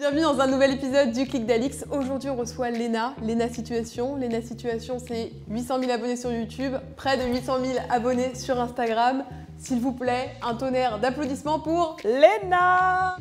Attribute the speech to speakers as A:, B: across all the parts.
A: Bienvenue dans un nouvel épisode du Clic d'Alix. Aujourd'hui, on reçoit Léna, Léna Situation. Léna Situation, c'est 800 000 abonnés sur YouTube, près de 800 000 abonnés sur Instagram. S'il vous plaît, un tonnerre d'applaudissements pour Léna!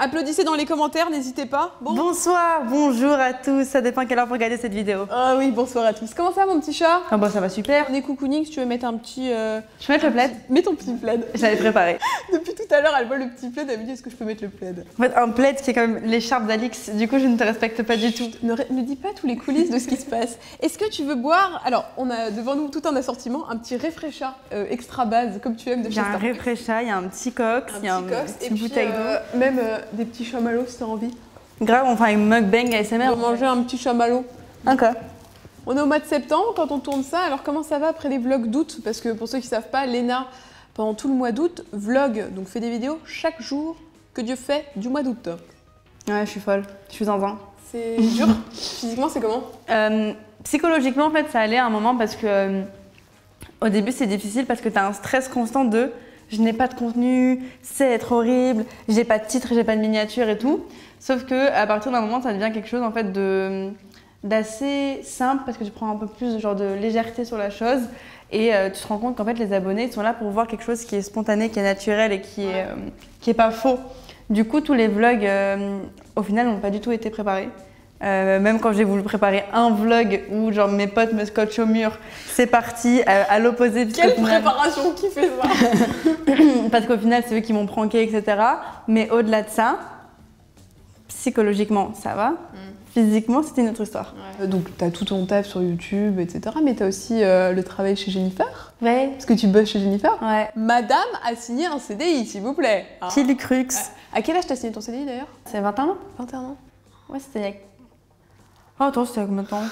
A: Applaudissez dans les commentaires, n'hésitez pas. Bon.
B: Bonsoir, bonjour à tous, ça dépend quelle heure vous regardez cette vidéo.
A: Ah oui, bonsoir à tous. Comment ça mon petit chat?
B: Ah bah ça va super.
A: On est cocooning, si tu veux mettre un petit...
B: Je peux mettre le plaid?
A: Mets ton petit plaid.
B: Je l'avais préparé.
A: Depuis tout à l'heure, elle voit le petit plaid, elle me dit est-ce que je peux mettre le plaid?
B: En fait, un plaid qui est quand même l'écharpe d'Alix, du coup je ne te respecte pas du tout.
A: Ne dis pas tous les coulisses de ce qui se passe. Est-ce que tu veux boire? Alors, on a devant nous tout un assortiment, un petit réfrécha extra base, comme tu aimes de
B: Il
A: chez
B: y a un
A: Starbucks.
B: réfrécha, il y a un petit cox, il y a un
A: et
B: petit bouteille d'eau.
A: même des petits chamallows si t'as envie.
B: Grave, on fait un mukbang ASMR.
A: On va manger un petit chamallow.
B: Encore.
A: On est au mois de septembre quand on tourne ça, alors comment ça va après les vlogs d'août? Parce que pour ceux qui ne savent pas, Léna, pendant tout le mois d'août, vlog, donc fait des vidéos chaque jour que Dieu fait du mois d'août.
B: Ouais, je suis folle, je suis zinzin.
A: C'est dur? Physiquement, c'est comment?
B: Psychologiquement, en fait, ça allait à un moment parce que au début, c'est difficile parce que tu as un stress constant de je n'ai pas de contenu, c'est être horrible, j'ai pas de titre, j'ai pas de miniature et tout. Sauf que à partir d'un moment, ça devient quelque chose en fait d'assez simple parce que tu prends un peu plus de genre de légèreté sur la chose et tu te rends compte qu'en fait les abonnés sont là pour voir quelque chose qui est spontané, qui est naturel et qui est pas faux. Du coup, tous les vlogs au final n'ont pas du tout été préparés. Même quand j'ai voulu préparer un vlog où genre mes potes me scotchent au mur, c'est parti à l'opposé.
A: Quelle préparation qui fait ça?
B: Parce qu'au final, c'est eux qui m'ont pranké, etc. Mais au-delà de ça, psychologiquement, ça va. Physiquement, c'était une autre histoire.
A: Ouais. Donc, tu as tout ton taf sur YouTube, etc. Mais tu as aussi le travail chez Jennifer.
B: Ouais.
A: Parce que tu bosses chez Jennifer.
B: Ouais.
A: Madame a signé un CDI, s'il vous plaît. Hein.
B: Qui l'eût cru?
A: À quel âge t'as signé ton CDI d'ailleurs?
B: C'est 21 ans.
A: 21 ans.
B: Ouais, c'était il y a... Oh, attends, c'était il y a combien de temps?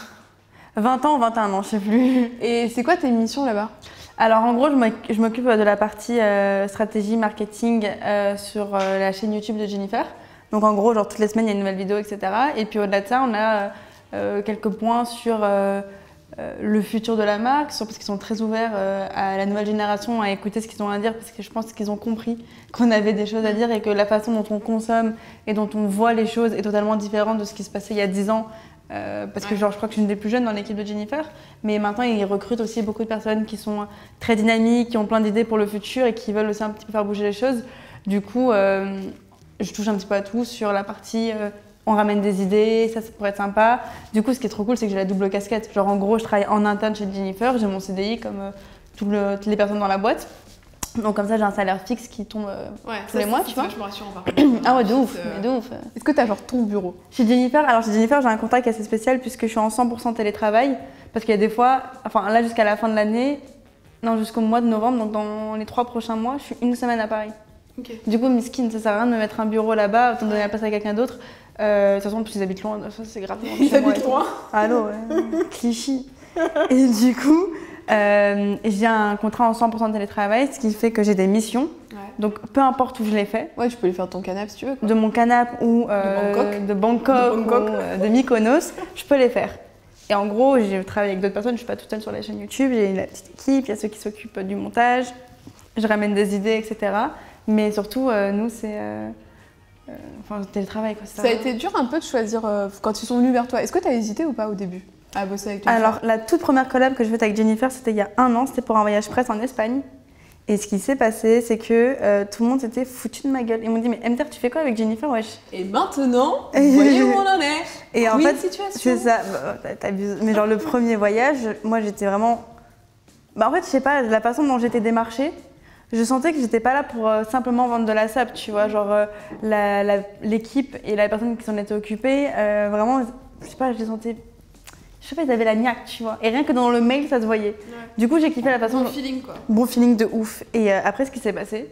B: 20 ans ou 21 ans, je sais plus.
A: Et c'est quoi tes missions là-bas?
B: Alors en gros, je m'occupe de la partie stratégie, marketing sur la chaîne YouTube de Jennifer. Donc en gros, genre toutes les semaines, il y a une nouvelle vidéo, etc. Et puis au-delà de ça, on a quelques points sur le futur de la marque, parce qu'ils sont très ouverts à la nouvelle génération, à écouter ce qu'ils ont à dire, parce que je pense qu'ils ont compris qu'on avait des choses à dire et que la façon dont on consomme et dont on voit les choses est totalement différente de ce qui se passait il y a 10 ans. Parce que genre, je crois que je suis une des plus jeunes dans l'équipe de Jennifer, mais maintenant ils recrutent aussi beaucoup de personnes qui sont très dynamiques, qui ont plein d'idées pour le futur et qui veulent aussi un petit peu faire bouger les choses. Du coup, je touche un petit peu à tout sur la partie on ramène des idées, ça pourrait être sympa. Du coup, ce qui est trop cool, c'est que j'ai la double casquette. Genre en gros, je travaille en interne chez Jennifer, j'ai mon CDI comme toutes les personnes dans la boîte. Donc comme ça, j'ai un salaire fixe qui tombe tous les mois, tu vois.
A: Je me rassure en
B: Ah ouais, de ouf, mais de ouf.
A: Est-ce que tu as genre ton bureau?
B: Chez Jennifer, alors chez Jennifer, j'ai un contrat qui est assez spécial puisque je suis en 100% télétravail. Parce qu'il y a des fois, enfin là jusqu'à la fin de l'année, non jusqu'au mois de novembre, donc dans les 3 prochains mois, je suis une semaine à Paris.
A: Okay.
B: Du coup, miskin, ça sert à rien de me mettre un bureau là-bas, autant donner la place à quelqu'un d'autre. De toute façon, ils habitent loin, ça c'est grave.
A: Ils habitent loin?
B: Allô, ouais. Clichy. Et du coup, j'ai un contrat en 100% télétravail, ce qui fait que j'ai des missions. Ouais. Donc peu importe où je les fais.
A: Ouais, tu peux les faire de ton canapé si tu veux. Quoi.
B: De mon canapé ou de Bangkok ou de Mykonos, je peux les faire. Et en gros, je travaille avec d'autres personnes, je suis pas toute seule sur la chaîne YouTube, j'ai une petite équipe, il y a ceux qui s'occupent du montage, je ramène des idées, etc. Mais surtout, nous, c'est enfin, télétravail. Quoi,
A: ça a été dur un peu de choisir quand ils sont venus vers toi. Est-ce que tu as hésité ou pas au début à bosser avec Jennifer?
B: Alors, la toute première collab que je faisais avec Jennifer, c'était il y a 1 an, c'était pour un voyage presse en Espagne. Et ce qui s'est passé, c'est que tout le monde s'était foutu de ma gueule. Ils m'ont dit, mais MTR, tu fais quoi avec Jennifer, wesh?
A: Et maintenant, vous voyez où on en est.
B: Et en fait,
A: situation.
B: c'est ça, t'abuses. Mais genre, le premier voyage, moi, j'étais vraiment... Bah, en fait, je sais pas, la façon dont j'étais démarchée, je sentais que j'étais pas là pour simplement vendre de la sap, tu vois. Genre, l'équipe et la personne qui s'en était occupée, vraiment, je sais pas, je les sentais... Je sais pas, ils avaient la niaque, tu vois. Et rien que dans le mail, ça se voyait. Ouais. Du coup, j'ai kiffé la façon...
A: Bon feeling, quoi.
B: Bon feeling de ouf. Et après, ce qui s'est passé,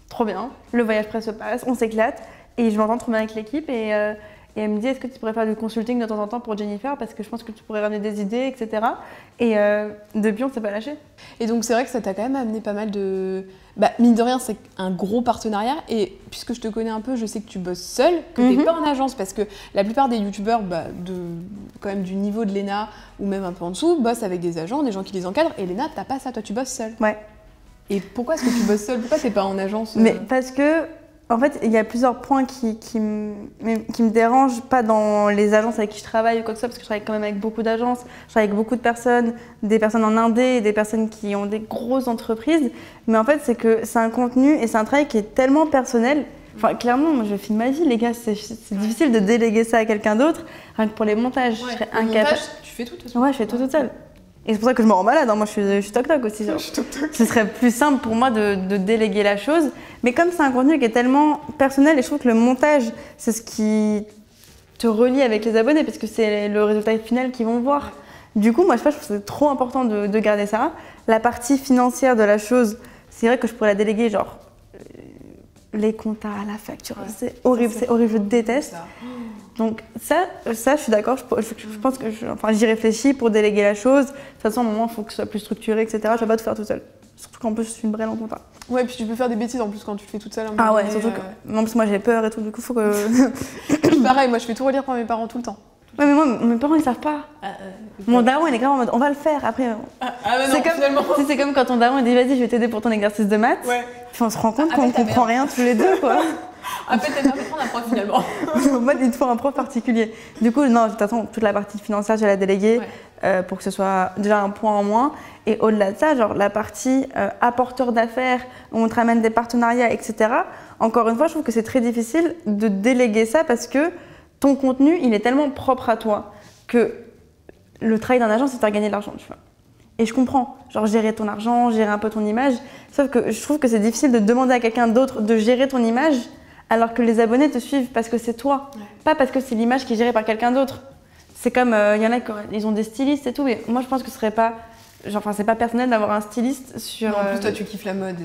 B: trop bien. Le voyage presse se passe, on s'éclate. Et je m'entends trop bien avec l'équipe. Et elle me dit, est-ce que tu pourrais faire du consulting de temps en temps pour Jennifer? Parce que je pense que tu pourrais ramener des idées, etc. Et depuis, on s'est pas lâché.
A: Et donc, c'est vrai que ça t'a quand même amené pas mal bah, mine de rien, c'est un gros partenariat. Et puisque je te connais un peu, je sais que tu bosses seule, que tu n'es pas en agence. Parce que la plupart des youtubeurs quand même du niveau de Léna, ou même un peu en dessous, bossent avec des agents, des gens qui les encadrent. Et Léna, t'as pas ça, toi tu bosses seule.
B: Ouais.
A: Et pourquoi est-ce que tu bosses seule? Pourquoi t'es pas en agence?
B: Mais parce que, en fait, il y a plusieurs points qui me dérangent, pas dans les agences avec qui je travaille ou quoi que ce soit, parce que je travaille quand même avec beaucoup d'agences, je travaille avec beaucoup de personnes, des personnes en indé, des personnes qui ont des grosses entreprises. Mais en fait, c'est que c'est un contenu et c'est un travail qui est tellement personnel. Enfin, clairement, moi, je filme ma vie, les gars, c'est difficile de déléguer ça à quelqu'un d'autre. Rien que pour les montages, je serais incapable.
A: Tu fais tout, de toute
B: façon. Ouais, je fais tout toute seule. Et c'est pour ça que je me rends malade, hein. Moi je suis toc-toc aussi. Genre. Ce serait plus simple pour moi de déléguer la chose. Mais comme c'est un contenu qui est tellement personnel, et je trouve que le montage, c'est ce qui te relie avec les abonnés, parce que c'est le résultat final qu'ils vont voir. Du coup, moi je trouve que c'est trop important de garder ça. La partie financière de la chose, c'est vrai que je pourrais la déléguer, genre les comptes à la facture, c'est horrible, je déteste. Donc ça je suis d'accord, je pense que j'y réfléchis pour déléguer la chose. De toute façon, à un moment, il faut que ce soit plus structuré, etc. Je ne vais pas tout faire tout seul. Surtout qu'en plus, je suis une brêle en compta.
A: Ouais, puis tu peux faire des bêtises en plus quand tu le fais toute seule.
B: Ah ouais, surtout que en plus, moi j'ai peur et tout, du coup, il faut que...
A: Pareil, moi je fais tout relire par mes parents tout le temps.
B: Ouais, mais moi, mes parents, ils savent pas. Mon daron, il est grave en mode, on va le faire, après...
A: finalement.
B: C'est comme quand ton daron, il dit, vas-y, je vais t'aider pour ton exercice de maths. Ouais. Puis on se rend compte qu'on comprend rien tous les deux, quoi.
A: Après, t'as bien fait de prendre un prof finalement.
B: Moi, il te faut un prof particulier. Du coup, non, de toute façon, toute la partie financière, je vais la déléguer pour que ce soit déjà un point en moins. Et au-delà de ça, genre la partie apporteur d'affaires, où on te ramène des partenariats, etc. Encore une fois, je trouve que c'est très difficile de déléguer ça parce que ton contenu, il est tellement propre à toi que le travail d'un agent, c'est de faire gagner de l'argent, tu vois. Et je comprends, genre gérer ton argent, gérer un peu ton image. Sauf que je trouve que c'est difficile de demander à quelqu'un d'autre de gérer ton image alors que les abonnés te suivent parce que c'est toi, pas parce que c'est l'image qui est gérée par quelqu'un d'autre. C'est comme, il y en a qui ont des stylistes et tout, mais moi je pense que ce serait pas, c'est pas personnel d'avoir un styliste sur...
A: Non, en plus toi tu kiffes la mode.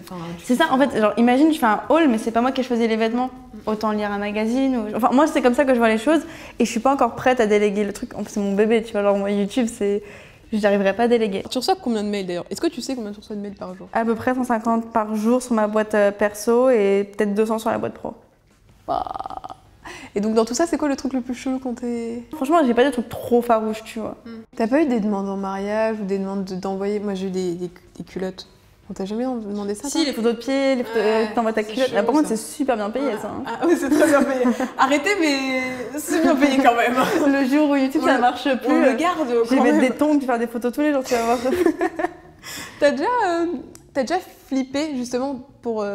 B: C'est ça, en fait, genre imagine je fais un haul, mais c'est pas moi qui ai choisi les vêtements. Autant lire un magazine, enfin moi c'est comme ça que je vois les choses et je suis pas encore prête à déléguer le truc. En plus c'est mon bébé, tu vois, genre moi YouTube c'est... Je n'arriverai pas à déléguer.
A: Tu reçois combien de mails d'ailleurs? Est-ce que tu sais combien tu reçois de mails par jour?
B: À peu près 150 par jour sur ma boîte perso et peut-être 200 sur la boîte pro.
A: Et donc dans tout ça, c'est quoi le truc le plus chelou quand t'es...
B: Franchement, j'ai pas des trucs trop farouches, tu vois.
A: T'as pas eu des demandes en mariage ou des demandes d'envoyer... Moi j'ai eu des culottes. On t'a jamais demandé ça?
B: Si, les photos de pied, les photos... t'envoies ta culotte. Par contre, c'est super bien payé ça. Hein.
A: Ah oui, c'est très bien payé. Arrêtez, mais c'est bien payé quand même.
B: Le jour où YouTube ça marche plus,
A: on le garde.
B: Je vais mettre des tongs, faire des photos tous les jours, tu vas voir.
A: T'as déjà flippé justement pour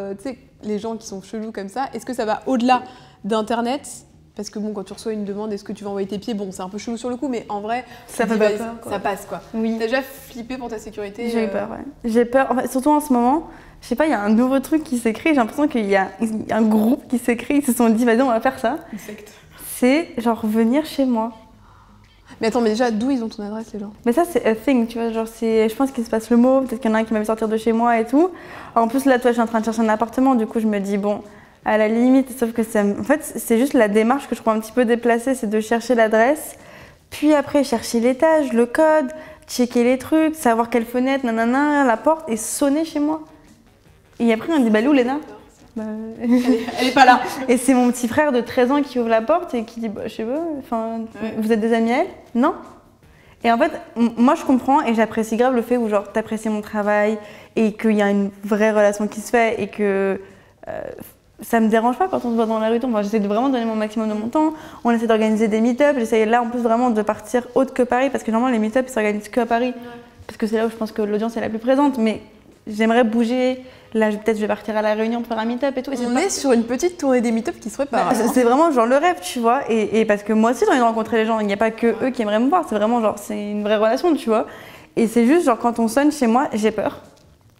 A: les gens qui sont chelous comme ça? Est-ce que ça va au-delà d'Internet? Parce que bon, quand tu reçois une demande, est-ce que tu vas envoyer tes pieds? Bon, c'est un peu chelou sur le coup, mais en vrai,
B: ça fait pas peur,
A: ça passe quoi.
B: Oui.
A: T'as déjà flippé pour ta sécurité?
B: J'ai eu peur, ouais. J'ai peur, en fait, surtout en ce moment, je sais pas, il y a un nouveau truc qui s'écrit, j'ai l'impression qu'il y a un groupe qui s'écrit, ils se sont dit, vas-y, on va faire ça.
A: Une secte.
B: C'est genre venir chez moi.
A: Mais attends, mais déjà, d'où ils ont ton adresse, les gens?
B: Mais ça, c'est a thing, tu vois, genre, je pense qu'il se passe le mot, peut-être qu'il y en a un qui m'a vu sortir de chez moi et tout. En plus, là, toi, je suis en train de chercher un appartement, du coup, je me dis, bon, à la limite, sauf que en fait, c'est juste la démarche que je trouve un petit peu déplacée, c'est de chercher l'adresse, puis après, chercher l'étage, le code, checker les trucs, savoir quelle fenêtre, nanana, la porte, et sonner chez moi. Et après, on dit, bah, où Léna?
A: Elle est pas là.
B: Et c'est mon petit frère de 13 ans qui ouvre la porte et qui dit, bah, je sais pas, vous êtes des amis à elle? Non. Et en fait, moi je comprends et j'apprécie grave le fait où genre t'apprécies mon travail et qu'il y a une vraie relation qui se fait et que ça me dérange pas quand on se voit dans la rue. Enfin, j'essaie de vraiment donner mon maximum de mon temps. On essaie d'organiser des meet-up. J'essaie là en plus vraiment de partir autre que Paris parce que normalement les meet-up ils s'organisent que à Paris parce que c'est là où je pense que l'audience est la plus présente. Mais j'aimerais bouger. Là, peut-être je vais partir à La Réunion pour faire un meet-up et tout.
A: On est sur une petite tournée des meet-up qui se prépare.
B: C'est vraiment genre le rêve, tu vois. Et parce que moi aussi, j'ai envie de rencontrer les gens. Il n'y a pas que eux qui aimeraient me voir. C'est vraiment genre, c'est une vraie relation, tu vois. Et c'est juste genre quand on sonne chez moi, j'ai peur.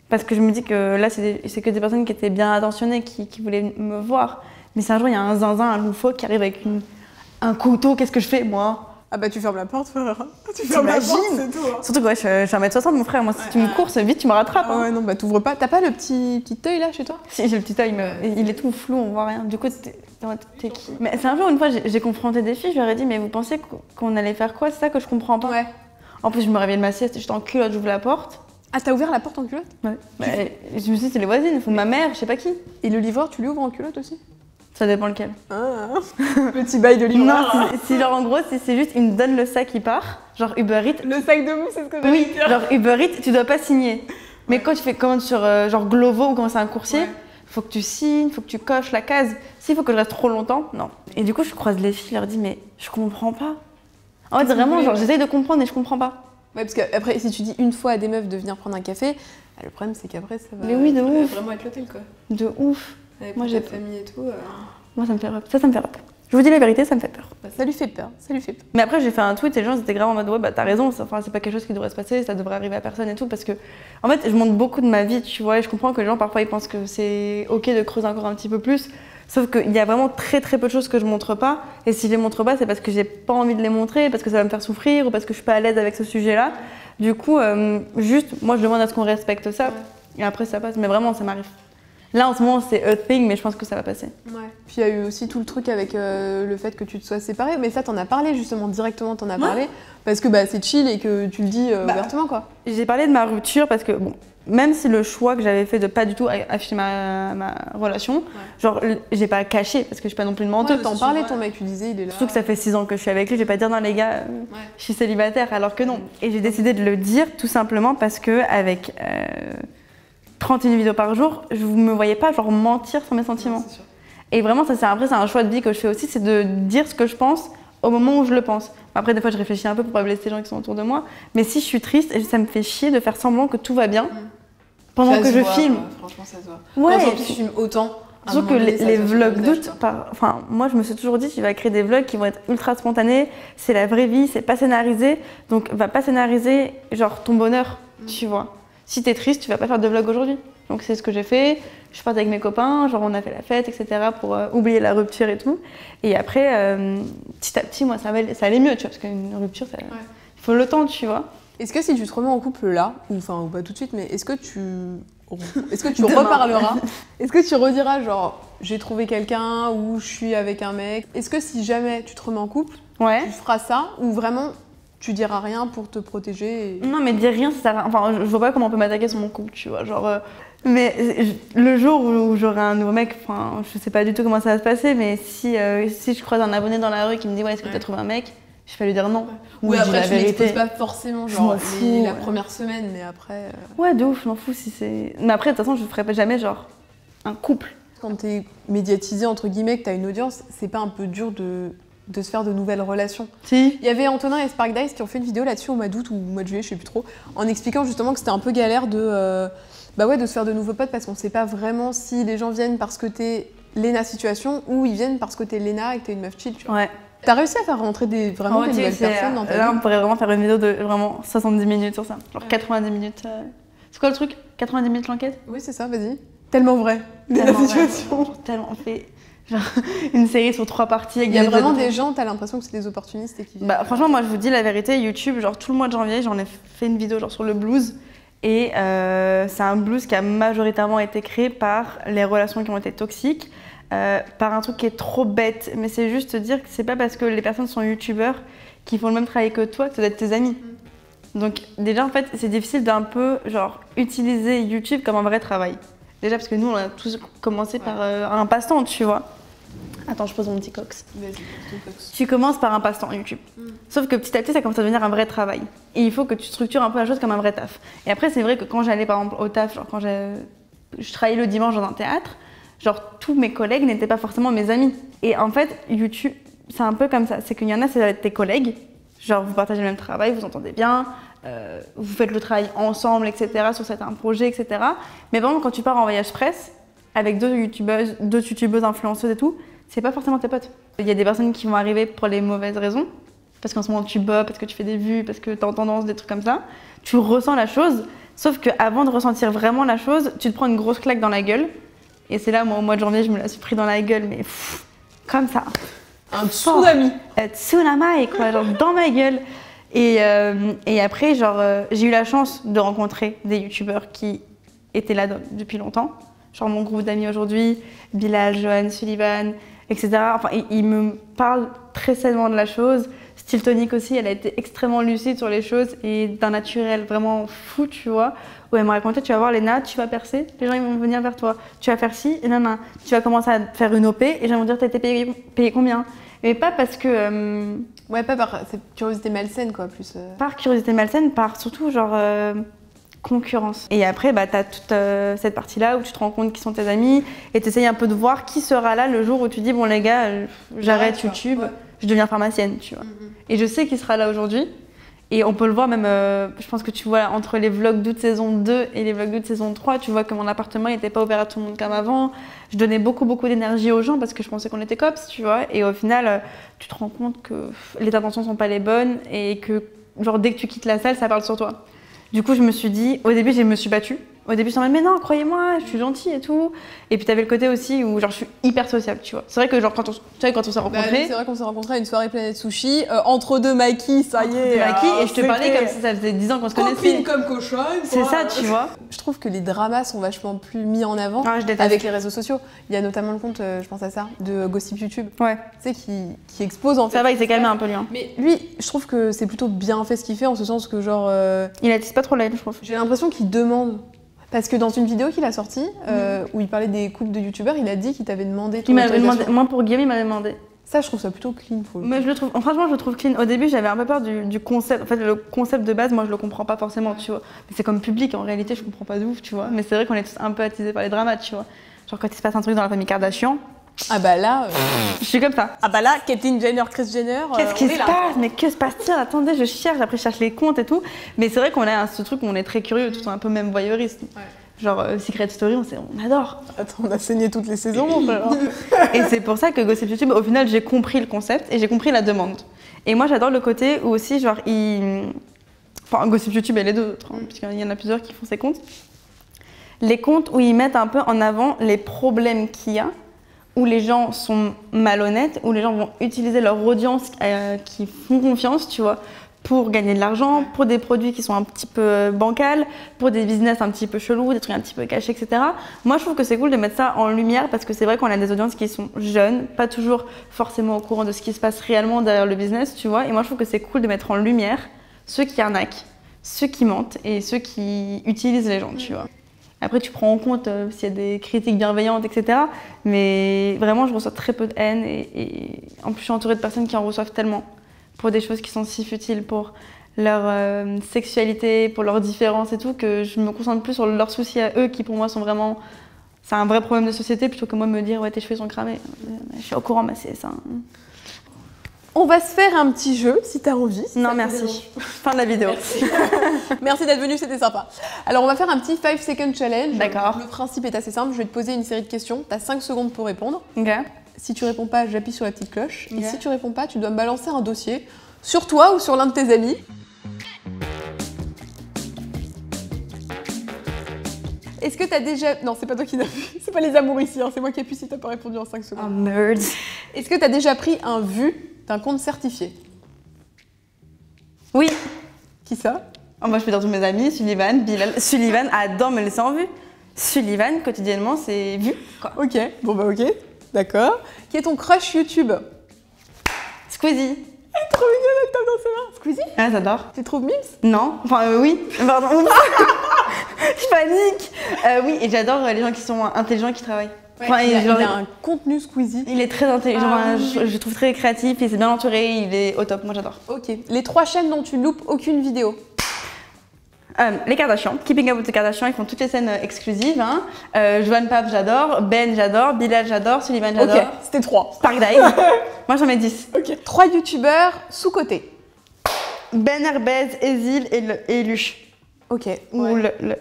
B: Parce que je me dis que là, c'est que des personnes qui étaient bien intentionnées, qui voulaient me voir. Mais si un jour, il y a un zinzin, un loufoque qui arrive avec un couteau, qu'est-ce que je fais, moi?
A: Ah bah tu fermes la porte, frère. Tu fermes la porte, c'est tout. Hein.
B: Surtout que ouais, je suis 1m60, mon frère. Moi, si tu me courses vite, tu me rattrapes.
A: Ah ouais, non, bah t'ouvres pas. T'as pas le petit œil là chez toi?
B: Si, j'ai le petit œil, mais il est tout flou, on voit rien. Du coup, t'es qui? Mais c'est un jour, une fois, j'ai confronté des filles, je leur ai dit, mais vous pensez qu'on allait faire quoi? C'est ça que je comprends pas.
A: Ouais.
B: En plus, je me réveille de ma sieste, j'étais en culotte, j'ouvre la porte.
A: Ah, t'as ouvert la porte en culotte?
B: Ouais. Bah, je me suis dit, c'est les voisines, ou ma mère, je sais pas qui.
A: Et le livreur, tu lui ouvres en culotte aussi?
B: Ça dépend lequel.
A: Ah, petit bail de livreur.
B: Non, si genre en gros, si c'est juste, il me donne le sac, il part. Genre Uber Eats.
A: Le sac de mousse, c'est ce que j'allais
B: Oui,
A: dire.
B: genre Uber Eats, tu dois pas signer. Mais quand tu fais commande sur genre Glovo ou quand c'est un coursier, faut que tu signes, faut que tu coches la case. S'il faut que je reste trop longtemps, non. Et du coup, je croise les filles, je leur dis, mais je comprends pas. En fait, vraiment, genre, j'essaye de comprendre et je comprends pas.
A: Ouais, parce qu'après, si tu dis une fois à des meufs de venir prendre un café, le problème, c'est qu'après, ça va
B: Mais oui, de ouf.
A: vraiment être l'hôtel, quoi.
B: De ouf.
A: Avec
B: Moi,
A: j'ai famille et tout.
B: Moi, ça me fait peur. Ça me fait peur. Je vous dis la vérité, ça me fait peur.
A: Bah, ça lui fait peur, ça lui fait peur.
B: Mais après, j'ai fait un tweet et les gens étaient grave en mode, ouais, bah t'as raison, enfin, c'est pas quelque chose qui devrait se passer, ça devrait arriver à personne et tout. Parce que, en fait, je montre beaucoup de ma vie, tu vois, et je comprends que les gens, parfois, ils pensent que c'est ok de creuser encore un petit peu plus. Sauf qu'il y a vraiment très très peu de choses que je montre pas. Et si je les montre pas, c'est parce que j'ai pas envie de les montrer, parce que ça va me faire souffrir ou parce que je suis pas à l'aise avec ce sujet-là. Du coup, juste, moi, je demande à ce qu'on respecte ça. Et après, ça passe. Mais vraiment, ça m'arrive. Là, en ce moment, c'est a thing, mais je pense que ça va passer.
A: Ouais. Puis il y a eu aussi tout le truc avec le fait que tu te sois séparée. Mais ça, t'en as parlé justement, directement, t'en as parlé. Parce que bah, c'est chill et que tu le dis ouvertement, quoi.
B: J'ai parlé de ma rupture parce que, bon, même si le choix que j'avais fait de pas du tout afficher ma relation, genre, j'ai pas caché parce que je suis pas non plus une menteuse.
A: T'en parlais, ton mec, tu disais, il est là.
B: Surtout que ça fait 6 ans que je suis avec lui, je vais pas dire non les gars, je suis célibataire, alors que non. Et j'ai décidé de le dire tout simplement parce que avec 31 vidéos par jour, je me voyais pas genre mentir sur mes sentiments.
A: Ouais, c'est sûr.
B: Et vraiment, ça c'est un choix de vie que je fais aussi, c'est de dire ce que je pense au moment où je le pense. Après, des fois, je réfléchis un peu pour pas blesser les gens qui sont autour de moi, mais si je suis triste, ça me fait chier de faire semblant que tout va bien pendant
A: Ça
B: que
A: se
B: je
A: voit,
B: filme.
A: Franchement, ça se voit.
B: Ouais.
A: Quand tu filmes autant.
B: Sauf que les vlogs d'août, enfin, moi je me suis toujours dit, tu vas créer des vlogs qui vont être ultra spontanés, c'est la vraie vie, c'est pas scénarisé, donc va pas scénariser genre ton bonheur, tu vois. Si t'es triste, tu vas pas faire de vlog aujourd'hui. Donc c'est ce que j'ai fait, je suis partie avec mes copains, genre on a fait la fête, etc. pour oublier la rupture et tout. Et après, petit à petit, moi ça allait mieux, tu vois, parce qu'une rupture, il faut le temps, tu vois.
A: Est-ce que si tu te remets en couple là, ou pas tout de suite, mais est-ce que tu reparleras? Est-ce que tu rediras genre j'ai trouvé quelqu'un ou je suis avec un mec? Est-ce que si jamais tu te remets en couple, tu feras ça ou vraiment tu diras rien pour te protéger
B: Non mais dire rien, ça sert à rien. Enfin, je vois pas comment on peut m'attaquer sur mon couple, tu vois, genre... Mais le jour où j'aurai un nouveau mec, enfin, je sais pas du tout comment ça va se passer, mais si je croise un abonné dans la rue qui me dit ouais, est-ce que t'as trouvé un mec, je vais lui dire non.
A: Oui,
B: après
A: la
B: tu
A: vérité.
B: l'exposes
A: Pas forcément genre la première semaine, mais après.
B: Ouais, de ouf, je m'en fous si c'est. Mais après, de toute façon, je ferai pas jamais genre un couple.
A: Quand t'es médiatisé entre guillemets, que t'as une audience, c'est pas un peu dur de se faire de nouvelles relations?
B: Si.
A: Il y avait Antonin et Spark Dice qui ont fait une vidéo là-dessus au mois d'août ou au mois de juillet, je sais plus trop, en expliquant justement que c'était un peu galère de se faire de nouveaux potes parce qu'on sait pas vraiment si les gens viennent parce que t'es Léna situation ou ils viennent parce que t'es Léna et que t'es une meuf chill, tu vois.
B: Ouais.
A: T'as réussi à faire rentrer vraiment des nouvelles personnes dans ta vie?
B: Là, on pourrait vraiment faire une vidéo de vraiment 70 minutes sur ça. Genre 90 minutes. C'est quoi le truc? 90 minutes l'enquête?
A: Oui, c'est ça, vas-y. Tellement vrai. La situation.
B: Tellement fait. Genre une série sur 3 parties.
A: Il y a vraiment des gens, t'as l'impression que c'est des opportunistes et qui viennent.
B: Bah, franchement, moi je vous dis la vérité, YouTube, genre tout le mois de janvier, j'en ai fait une vidéo genre sur le blues. Et c'est un blues qui a majoritairement été créé par les relations qui ont été toxiques. Par un truc qui est trop bête, mais c'est juste dire que c'est pas parce que les personnes sont youtubeurs qui font le même travail que toi que ça doit être tes amis. Donc déjà en fait c'est difficile d'un peu genre utiliser YouTube comme un vrai travail. Déjà parce que nous on a tous commencé par un passe-temps, tu vois. Attends, je pose mon petit cox. Tu commences par un passe-temps YouTube. Sauf que petit à petit ça commence à devenir un vrai travail. Et il faut que tu structures un peu la chose comme un vrai taf. Et après c'est vrai que quand j'allais par exemple au taf, genre quand je travaillais le dimanche dans un théâtre, genre tous mes collègues n'étaient pas forcément mes amis. Et en fait, YouTube, c'est un peu comme ça. C'est qu'il y en a, c'est tes collègues. Genre, vous partagez le même travail, vous entendez bien, vous faites le travail ensemble, etc., sur certains projets, etc. Mais par exemple, quand tu pars en voyage presse, avec d'autres youtubeuses influenceuses et tout, c'est pas forcément tes potes. Il y a des personnes qui vont arriver pour les mauvaises raisons, parce qu'en ce moment tu bats, parce que tu fais des vues, parce que t'es en tendance, des trucs comme ça. Tu ressens la chose, sauf qu'avant de ressentir vraiment la chose, tu te prends une grosse claque dans la gueule. Et c'est là, moi, au mois de janvier, je me la suis pris dans la gueule, mais comme ça.
A: Un tsunami.
B: Tsunami, quoi, genre dans ma gueule. Et après, genre, j'ai eu la chance de rencontrer des youtubeurs qui étaient là depuis longtemps. Genre mon groupe d'amis aujourd'hui, Bilal, Johan, Sullivan, etc. Enfin, ils me parlent très sainement de la chose. Style tonique aussi, elle a été extrêmement lucide sur les choses et d'un naturel vraiment fou, tu vois. Où elle m'a raconté, tu vas voir Léna, tu vas percer, les gens ils vont venir vers toi. Tu vas faire ci, et non, tu vas commencer à faire une OP et les gens vont dire t'as été payé combien. Mais pas parce que...
A: Ouais, pas par cette curiosité malsaine, quoi, plus...
B: Par curiosité malsaine, par surtout genre concurrence. Et après, bah, t'as toute cette partie-là où tu te rends compte qui sont tes amis et t'essayes un peu de voir qui sera là le jour où tu dis bon les gars, j'arrête YouTube, je deviens pharmacienne, tu vois. Et je sais qui sera là aujourd'hui. Et on peut le voir même, je pense que tu vois, entre les vlogs d'août saison 2 et les vlogs d'août saison 3, tu vois que mon appartement n'était pas ouvert à tout le monde comme avant. Je donnais beaucoup d'énergie aux gens parce que je pensais qu'on était cops, tu vois. Et au final, tu te rends compte que les intentions sont pas les bonnes et que genre dès que tu quittes la salle, ça parle sur toi. Du coup, je me suis dit, au début, je me suis battue. Au début, je me suis dit, mais non, croyez-moi, je suis gentille et tout. Et puis, t'avais le côté aussi où genre, je suis hyper sociable, tu vois. C'est vrai que genre, quand on s'est rencontrés.
A: C'est vrai qu'on s'est rencontrés à une soirée Planète Sushi. Entre deux maquis, ça y est.
B: Et je te parlais comme si ça faisait 10 ans qu'on se connaissait.
A: Copine comme cochonne.
B: C'est ça, tu vois.
A: Je trouve que les dramas sont vachement plus mis en avant
B: je déteste.
A: avec les réseaux sociaux. Il y a notamment le compte, je pense à ça, de Gossip YouTube.
B: Ouais.
A: Tu sais, qui expose en fait.
B: Ça va, il s'est calmé un peu lui. Hein.
A: Mais lui, je trouve que c'est plutôt bien fait ce qu'il fait, en ce sens que genre.
B: Il attise pas trop la haine, je trouve.
A: J'ai l'impression qu'il demande. Parce que dans une vidéo qu'il a sortie, où il parlait des couples de youtubeurs, il a dit qu'il t'avait demandé ton autorisation.
B: Moi pour Guillaume, il m'avait demandé.
A: Ça, je trouve ça plutôt clean.
B: Mais franchement, je le trouve clean. Au début, j'avais un peu peur du concept. En fait, le concept de base, moi, je le comprends pas forcément, tu vois. Mais c'est comme public, en réalité, je comprends pas de ouf, tu vois. Mais c'est vrai qu'on est tous un peu attisés par les dramas, tu vois. Genre quand il se passe un truc dans la famille Kardashian.
A: Ah bah là...
B: Je suis comme ça.
A: Ah bah là, Caitlyn Jenner, Kris Jenner...
B: Qu'est-ce qui se passe? Mais que se passe-t-il? Attendez, je cherche, après je cherche les comptes et tout. Mais c'est vrai qu'on a ce truc où on est très curieux, tout un peu même voyeuriste. Ouais. Genre Secret Story, on adore.
A: Attends, on a saigné toutes les saisons, mon frère.
B: Et c'est pour ça que Gossip YouTube, au final, j'ai compris le concept et j'ai compris la demande. Et moi, j'adore le côté où aussi, genre, Enfin, Gossip YouTube et les deux autres, hein, parce qu'il y en a plusieurs qui font ces comptes. Les comptes où ils mettent un peu en avant les problèmes qu'il y a, où les gens sont malhonnêtes, où les gens vont utiliser leur audience qui font confiance, tu vois, pour gagner de l'argent, pour des produits qui sont un petit peu bancals, pour des business un petit peu chelous, des trucs un petit peu cachés, etc. Moi, je trouve que c'est cool de mettre ça en lumière parce que c'est vrai qu'on a des audiences qui sont jeunes, pas toujours forcément au courant de ce qui se passe réellement derrière le business, tu vois. Et moi, je trouve que c'est cool de mettre en lumière ceux qui arnaquent, ceux qui mentent et ceux qui utilisent les gens, tu vois. Après, tu prends en compte s'il y a des critiques bienveillantes, etc. Mais vraiment, je reçois très peu de haine et en plus, je suis entourée de personnes qui en reçoivent tellement pour des choses qui sont si futiles, pour leur sexualité, pour leurs différences et tout, que je me concentre plus sur leurs soucis à eux qui, pour moi, sont vraiment... C'est un vrai problème de société plutôt que moi me dire « ouais, tes cheveux sont cramés ». Je suis au courant, mais c'est ça.
A: On va se faire un petit jeu, si t'as envie. Si
B: non, merci. Fin de la vidéo.
A: Merci, merci d'être venu, c'était sympa. Alors, on va faire un petit 5 second challenge.
B: D'accord.
A: Le principe est assez simple. Je vais te poser une série de questions. T'as 5 secondes pour répondre.
B: Ok.
A: Si tu réponds pas, j'appuie sur la petite cloche. Okay. Et si tu réponds pas, tu dois me balancer un dossier sur toi ou sur l'un de tes amis. Est-ce que t'as déjà... Non, c'est pas toi qui l'as vu. C'est pas les amours ici, hein. C'est moi qui appuie si t'as pas répondu en 5 secondes.
B: Oh merde.
A: Est-ce que t'as déjà pris un vu d'un compte certifié?
B: Oui.
A: Qui ça?
B: Oh, moi, je peux dire tous mes amis, Sullivan, Bilal. Sullivan adore me laisser en vue. Sullivan, quotidiennement, c'est vu, quoi.
A: Ok, bon bah ok. D'accord. Qui est ton crush YouTube?
B: Squeezie.
A: Elle est trop mignonne, elle tape dans ses mains. Squeezie?
B: Ah, j'adore.
A: Tu trouves Mims?
B: Non. Enfin, oui. Pardon. Je panique. Oui, et j'adore les gens qui sont intelligents et qui travaillent.
A: Ouais, enfin, il a un contenu Squeezie.
B: Il est très intelligent, je trouve très créatif, il s'est bien entouré, il est au top, moi j'adore.
A: Ok. Les 3 chaînes dont tu ne loupes aucune vidéo?
B: Les Kardashians, Keeping Up with the Kardashians, ils font toutes les scènes exclusives. Hein. Joan Pap, j'adore. Ben, j'adore. Bilal, j'adore. Sullivan, j'adore.
A: Ok, c'était 3.
B: Spark Dive. Moi, j'en mets 10.
A: Ok. 3 youtubeurs sous-cotés.
B: Ben Herbez, Ezil et Luche.
A: Ok.
B: Ou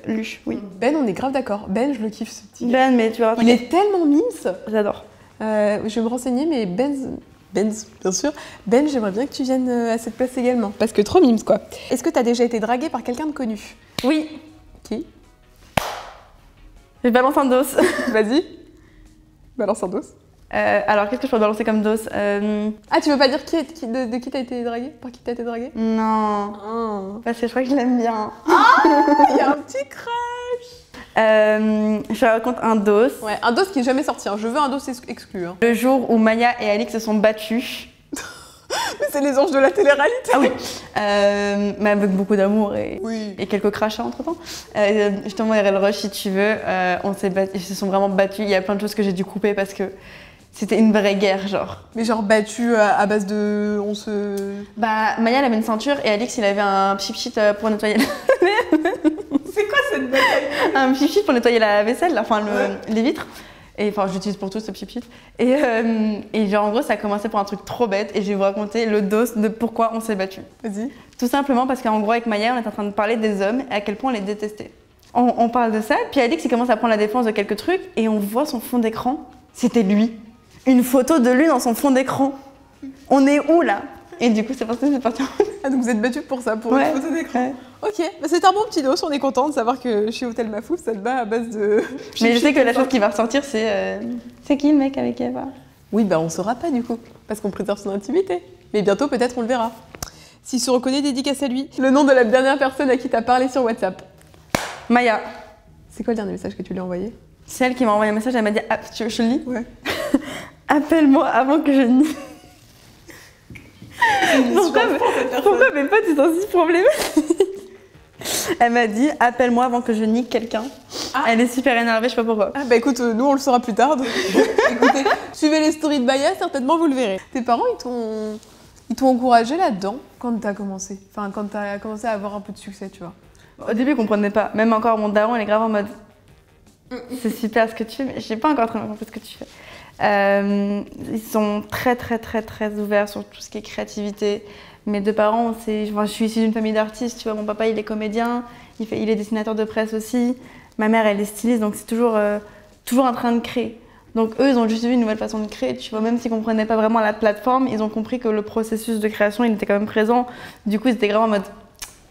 B: Luche, oui.
A: Ben, on est grave d'accord. Ben, je le kiffe ce petit.
B: Ben, mais tu vois.
A: Il est tellement mimes.
B: J'adore.
A: Je vais me renseigner, mais Benz, bien sûr. Ben, j'aimerais bien que tu viennes à cette place également. Parce que trop mimes, quoi. Est-ce que tu as déjà été draguée par quelqu'un de connu?
B: Oui.
A: Qui?
B: Je balance un dos.
A: Vas-y. Balance un dos.
B: Alors, qu'est-ce que je peux balancer comme dos?
A: Ah, tu veux pas dire de qui t'as été draguée? Par qui t'as été draguée?
B: Non.
A: Oh.
B: Parce que je crois que je l'aime bien.
A: Ah, il y a un petit crush.
B: Je raconte un dos.
A: Ouais, un dos qui est jamais sorti. Hein. Je veux un dos exclu. Hein.
B: Le jour où Maya et Alix se sont battus.
A: Mais c'est les anges de la télé-réalité.
B: Ah oui, mais avec beaucoup d'amour et,
A: Oui.
B: et quelques crachats entre-temps. Justement, RL Rush, si tu veux, ils se sont vraiment battus. Il y a plein de choses que j'ai dû couper parce que c'était une vraie guerre, genre.
A: Mais genre battu à base de...
B: Bah, Maya, elle avait une ceinture et Alix, il avait un pchit pour nettoyer
A: C'est quoi cette bataille?
B: un pchit pour nettoyer la vaisselle, enfin les vitres. Et enfin, j'utilise pour tout ce pchit. Et genre, en gros, ça a commencé pour un truc trop bête et je vais vous raconter le dos de pourquoi on s'est battus.
A: Vas-y.
B: Tout simplement parce qu'en gros, avec Maya, on est en train de parler des hommes et à quel point on les détestait. On parle de ça, puis Alix, il commence à prendre la défense de quelques trucs et on voit son fond d'écran. C'était lui. Une photo de lui dans son fond d'écran. On est où là? Et du coup, c'est parti.
A: Ah, donc vous êtes battus pour ça, pour
B: Ouais.
A: une photo d'écran.
B: Ouais.
A: Ok, bah c'est un bon petit dos, on est content de savoir que chez Hôtel Mafouf, ça te bat à base de...
B: Mais je sais que la chose qui va ressortir, c'est qui le mec avec Eva?
A: Oui, bah on saura pas du coup, parce qu'on préserve son intimité. Mais bientôt, peut-être, on le verra. S'il se reconnaît, dédicace à lui. Le nom de la dernière personne à qui t'as parlé sur WhatsApp.
B: Maya.
A: C'est quoi le dernier message que tu lui as envoyé?
B: C'est elle qui m'a envoyé un message, elle m'a dit tu veux que je le lis?
A: Ouais.
B: Appelle-moi avant que je nie. Pourquoi mes potes ils sont si problématiques? Elle m'a dit appelle-moi avant que je nique quelqu'un.
A: Ah.
B: Elle est super énervée, je sais pas pourquoi.
A: Ah bah écoute, nous on le saura plus tard. Donc... Écoutez, suivez les stories de Maya, certainement vous le verrez. Tes parents, ils t'ont encouragé là-dedans quand t'as commencé. Enfin, quand t'as commencé à avoir un peu de succès, tu vois.
B: Au début, ils comprenaient pas. Même encore, mon daron, il est grave en mode c'est super ce que tu fais, mais j'ai pas encore très bien compris ce que tu fais. Ils sont très ouverts sur tout ce qui est créativité. Mes deux parents, je suis issue d'une famille d'artistes, tu vois. Mon papa, il est comédien, il est dessinateur de presse aussi. Ma mère, elle est styliste, donc c'est toujours en train de créer. Donc eux, ils ont juste vu une nouvelle façon de créer, tu vois. Même s'ils comprenaient pas vraiment la plateforme, ils ont compris que le processus de création, il était quand même présent. Du coup, ils étaient grave en mode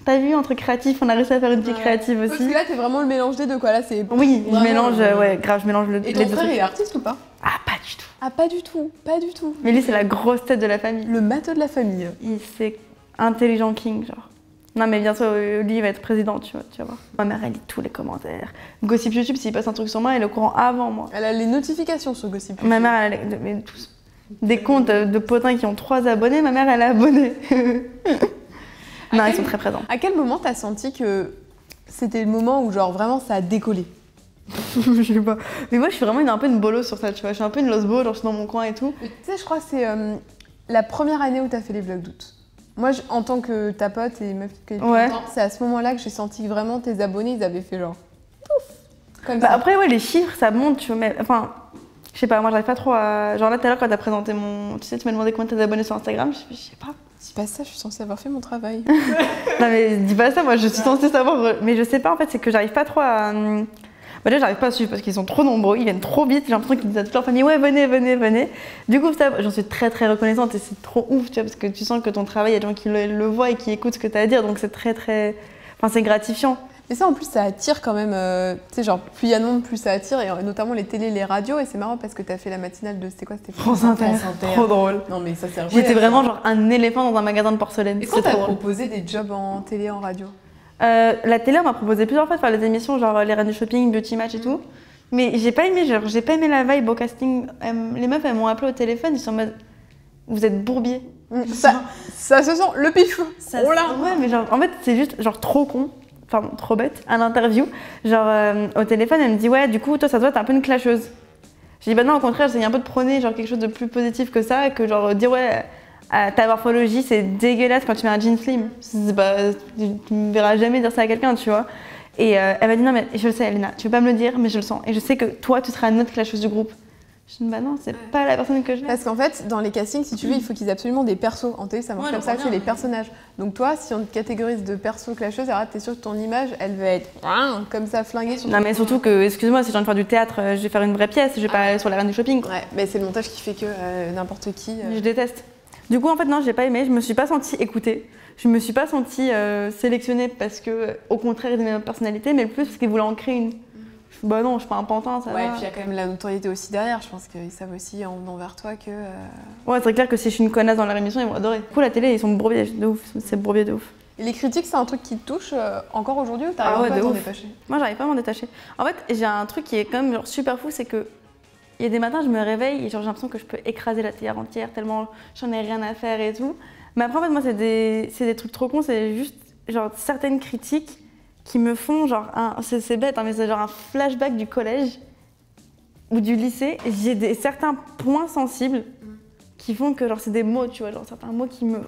B: t'as vu, entre créatifs, on a réussi à faire une vie créative aussi.
A: Parce que là, t'es vraiment le mélange des deux, quoi. Là, c'est...
B: Oui, je mélange, grave, je mélange les deux.
A: Et ton frère, il est artiste ou pas?
B: Ah, pas du tout.
A: Ah, pas du tout, pas du tout.
B: Mais lui, c'est la grosse tête de la famille.
A: Le matheux de la famille.
B: C'est intelligent king, genre. Non, mais bientôt, lui, il va être président, tu vas voir. Ma mère, elle lit tous les commentaires. Gossip YouTube, s'il passe un truc sur moi, elle est au courant avant moi.
A: Elle a les notifications sur Gossip YouTube.
B: Ma mère, elle a des comptes de potins qui ont 3 abonnés, ma mère, elle est abonnée. Non, ils sont très présents.
A: À quel moment t'as senti que c'était le moment où genre vraiment ça a décollé?
B: Je sais pas. Mais moi, je suis vraiment un peu une bolosse sur ça, tu vois. Je suis un peu une lost ball, genre je suis dans mon coin et tout.
A: Tu sais, je crois que c'est la première année où t'as fait les vlogs d'août. Moi, en tant que ta pote et meuf qui te connaît depuis longtemps, c'est à ce moment-là que j'ai senti que vraiment tes abonnés, ils avaient fait genre pouf, comme ça.
B: Après, ouais, les chiffres, ça monte, tu vois. Mais enfin, je sais pas, moi, j'arrive pas trop à. Genre là, tout à l'heure, quand t'as présenté mon. Tu sais, tu m'as demandé combien t'as d'abonnés sur Instagram, je sais pas.
A: Dis pas ça, je suis censée avoir fait mon travail.
B: Non, mais dis pas ça, moi, je suis censée savoir. Mais je sais pas, en fait, c'est que j'arrive pas trop à. Bah déjà, j'arrive pas à suivre parce qu'ils sont trop nombreux, ils viennent trop vite. J'ai l'impression qu'ils disent à toute leur famille ouais, venez. Du coup, ça, j'en suis très reconnaissante et c'est trop ouf, tu vois, parce que tu sens que ton travail, il y a des gens qui le voient et qui écoutent ce que tu as à dire, donc c'est enfin, c'est gratifiant.
A: Mais ça, en plus, ça attire quand même. Tu sais, genre, plus il y a de monde, plus ça attire, et notamment les télés, les radios. Et c'est marrant parce que t'as fait la matinale de. C'était quoi? C'était
B: France Inter. Trop drôle.
A: Non, mais ça sert.
B: J'étais vraiment genre un éléphant dans un magasin de porcelaine.
A: Et quand t'as proposé des jobs en télé, en radio?
B: La télé, on m'a proposé plusieurs fois de faire des émissions, genre les reines du shopping, beauty match et tout. Mais j'ai pas aimé la vibe au casting. Les meufs, elles m'ont appelé au téléphone, ils sont en mode vous êtes bourbier.
A: Ça se sent, le pif. Oh là.
B: Ouais, mais genre, en fait, c'est juste genre trop con. Pardon, trop bête, à l'interview. Genre, au téléphone, elle me dit ouais, du coup, toi, ça doit être un peu une clasheuse. J'ai dit bah non, au contraire, j'essaye un peu de prôner genre quelque chose de plus positif que ça, que genre dire ouais. Ta morphologie, c'est dégueulasse quand tu mets un jean slim. Tu me verras jamais dire ça à quelqu'un, tu vois. Et elle m'a dit non, mais je le sais, Elena, tu veux pas me le dire, mais je le sens. Et je sais que toi, tu seras une autre clasheuse du groupe. Je dis bah non, c'est pas la personne que je veux.
A: Parce qu'en fait, dans les castings, si tu veux, il faut qu'ils aient absolument des persos. En télé, ça marche comme ça, c'est les personnages. Donc toi, si on te catégorise de perso clasheuse, alors t'es sûr que ton image, elle va être comme ça, flinguée.
B: Non, mais surtout que, excuse-moi, si j'ai envie de faire du théâtre, je vais faire une vraie pièce, je vais pas aller sur les reines du shopping.
A: Ouais, mais c'est le montage qui fait que n'importe qui.
B: Je déteste. Du coup, en fait, non, j'ai pas aimé, je me suis pas sentie écoutée. Je me suis pas sentie sélectionnée parce que, au contraire, ils aimaient ma personnalité, mais plus parce qu'ils voulaient en créer une. Bah non, je suis pas un pantin, ça va.
A: Ouais, et puis il y a quand même la notoriété aussi derrière. Je pense qu'ils savent aussi envers toi que.
B: Ouais, c'est clair que si je suis une connasse dans leur émission, ils vont adorer. Du coup, la télé, ils sont bourbiers de ouf. C'est bourbier de ouf.
A: Et les critiques, c'est un truc qui te touche encore aujourd'hui ou t'arrives pas à t'en détacher?
B: Moi, j'arrive pas à m'en détacher. En fait, j'ai un truc qui est quand même genre super fou, c'est que il y a des matins, je me réveille et genre, j'ai l'impression que je peux écraser la théière entière tellement j'en ai rien à faire et tout. Mais après, en fait, moi, c'est des trucs trop cons, c'est juste genre certaines critiques qui me font genre, c'est bête, hein, mais c'est genre un flashback du collège ou du lycée. J'ai certains points sensibles qui font que genre c'est des mots, tu vois, genre certains mots qui me...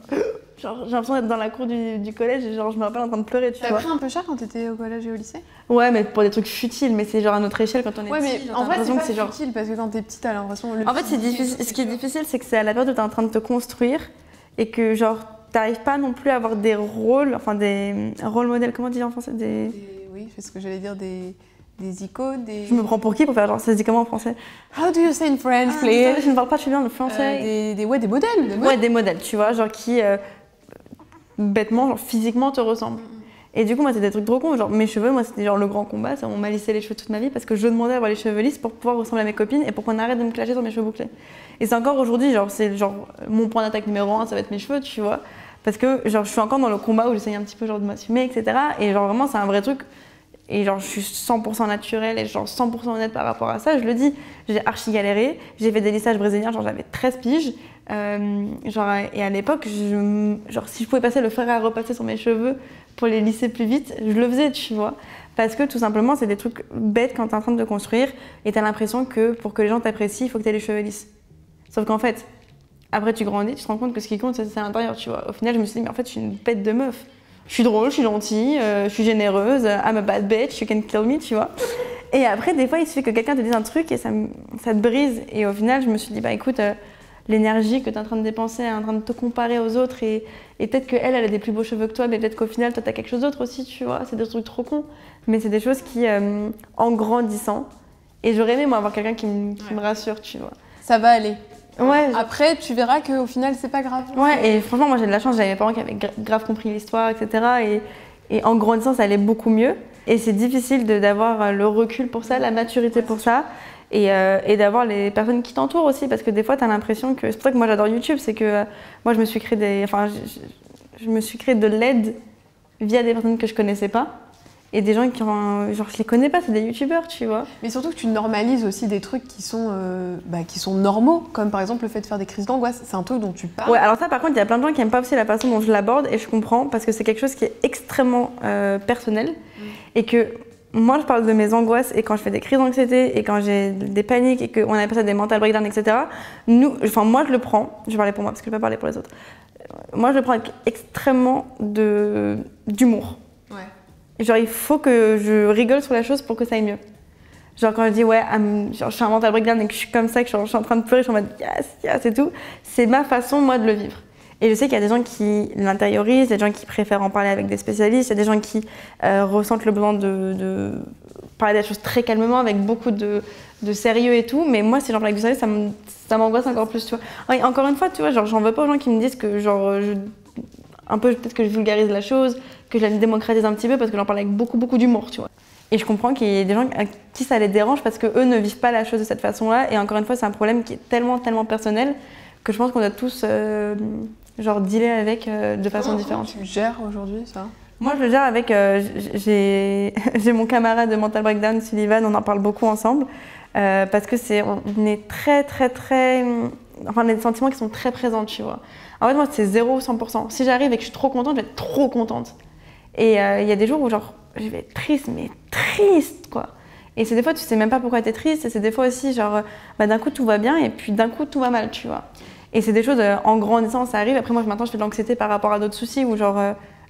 B: Genre j'ai l'impression d'être dans la cour du collège et genre je me rappelle en train de pleurer, tu vois.
A: T'as pris un peu cher quand t'étais au collège et au lycée?
B: Ouais, mais pour des trucs futiles, mais c'est genre à notre échelle quand on est
A: ouais,
B: petit.
A: mais
B: Genre,
A: en fait c'est pas
B: genre...
A: futile parce que quand t'es petite t'as l'impression...
B: En fait c'est difficile, ce qui est difficile c'est que c'est à la période où t'es en train de te construire et que genre t'arrives pas non plus à avoir des rôles, enfin des rôles modèles, comment on dit en français
A: Oui, c'est ce que j'allais dire, des icônes, des...
B: Je me prends pour qui pour faire genre, ça se dit comment en français?
A: How do you say in French, please?
B: Désolé, je ne parle pas très bien le français.
A: Des modèles.
B: Ouais, des modèles, tu vois, genre qui, bêtement, genre physiquement te ressemblent. Et du coup, moi, c'est des trucs trop cons. Genre, mes cheveux, moi, c'était genre le grand combat. On m'a lissé les cheveux toute ma vie parce que je demandais à avoir les cheveux lisses pour pouvoir ressembler à mes copines et pour qu'on arrête de me clasher sur mes cheveux bouclés. Et c'est encore aujourd'hui, genre, c'est genre mon point d'attaque numéro 1, ça va être mes cheveux, tu vois. Parce que, genre, je suis encore dans le combat où j'essaye un petit peu, genre, de m'assumer, etc. Et genre, vraiment, c'est un vrai truc. Et genre, je suis 100% naturelle et genre 100% honnête par rapport à ça. Je le dis, j'ai archi galéré. J'ai fait des lissages brésiliens, genre j'avais 13 piges. Et à l'époque, genre, si je pouvais passer le fer à repasser sur mes cheveux pour les lisser plus vite, je le faisais, tu vois. Parce que tout simplement, c'est des trucs bêtes quand t'es en train de te construire et t'as l'impression que pour que les gens t'apprécient, il faut que t'aies les cheveux lisses. Sauf qu'en fait, après tu grandis, tu te rends compte que ce qui compte, c'est à l'intérieur, tu vois. Au final, je me suis dit, mais en fait, je suis une bête de meuf. Je suis drôle, je suis gentille, je suis généreuse, I'm a bad bitch, you can kill me, tu vois. Et après, des fois, il suffit que quelqu'un te dise un truc et ça te brise. Et au final, je me suis dit, bah écoute, l'énergie que tu es en train de dépenser, en train de te comparer aux autres, et peut-être qu'elle, elle a des plus beaux cheveux que toi, mais peut-être qu'au final, toi, tu as quelque chose d'autre aussi, tu vois. C'est des trucs trop cons. Mais c'est des choses qui, en grandissant, et j'aurais aimé, moi, avoir quelqu'un qui me rassure, tu vois.
A: Ça va aller.
B: Ouais.
A: Après, tu verras qu'au final, c'est pas grave.
B: Ouais, et franchement, moi j'ai de la chance, j'avais mes parents qui avaient grave compris l'histoire, etc. Et en grandissant, ça allait beaucoup mieux. Et c'est difficile d'avoir le recul pour ça, la maturité pour ça, et d'avoir les personnes qui t'entourent aussi, parce que des fois, tu as l'impression que... C'est pour ça que moi j'adore YouTube, c'est que moi je me suis créé je me suis créé de l'aide via des personnes que je connaissais pas. Et des gens qui ont... Genre, je les connais pas, c'est des youtubeurs, tu vois.
A: Mais surtout que tu normalises aussi des trucs qui sont normaux, comme par exemple le fait de faire des crises d'angoisse. C'est un truc dont tu parles.
B: Ouais, alors ça, par contre, il y a plein de gens qui aiment pas aussi la façon dont je l'aborde, et je comprends, parce que c'est quelque chose qui est extrêmement personnel. Et que moi, je parle de mes angoisses, et quand je fais des crises d'anxiété, et quand j'ai des paniques, et qu'on appelle ça des mental breakdowns, etc. Moi, je le prends, je vais parler pour moi, parce que je ne vais pas parler pour les autres. Moi, je le prends avec extrêmement d'humour. Ouais. Genre, il faut que je rigole sur la chose pour que ça aille mieux. Genre, quand je dis, ouais, genre, je suis un mental breakdown et que je suis comme ça, que je suis en train de pleurer, je suis en mode yes, yes et tout, c'est ma façon, moi, de le vivre. Et je sais qu'il y a des gens qui l'intériorisent, il y a des gens qui préfèrent en parler avec des spécialistes, il y a des gens qui ressentent le besoin de parler des choses très calmement, avec beaucoup de sérieux et tout. Mais moi, si j'en parle avec du sérieux, ça m'angoisse encore plus, tu vois. Et encore une fois, tu vois, genre, j'en veux pas aux gens qui me disent que, genre, peut-être que je vulgarise la chose, que je la démocratise un petit peu parce que j'en parle avec beaucoup d'humour, tu vois. Et je comprends qu'il y ait des gens à qui ça les dérange parce qu'eux ne vivent pas la chose de cette façon-là. Et encore une fois, c'est un problème qui est tellement personnel que je pense qu'on doit tous genre dealer avec de façon différente.
A: Tu gères aujourd'hui ça?
B: Moi, je le gère avec... j'ai mon camarade de Mental Breakdown, Sullivan, on en parle beaucoup ensemble parce que on est très... Enfin, on a des sentiments qui sont très présents, tu vois. En fait, moi, c'est 0 ou 100%. Si j'arrive et que je suis trop contente, je vais être trop contente. Et il y a des jours où, genre, je vais être triste, mais triste, quoi. Et c'est des fois, tu sais même pas pourquoi tu es triste. Et c'est des fois aussi, genre, d'un coup, tout va bien et puis d'un coup, tout va mal, tu vois. Et c'est des choses, en grandissant, ça arrive. Après, moi, maintenant, je fais de l'anxiété par rapport à d'autres soucis où, genre,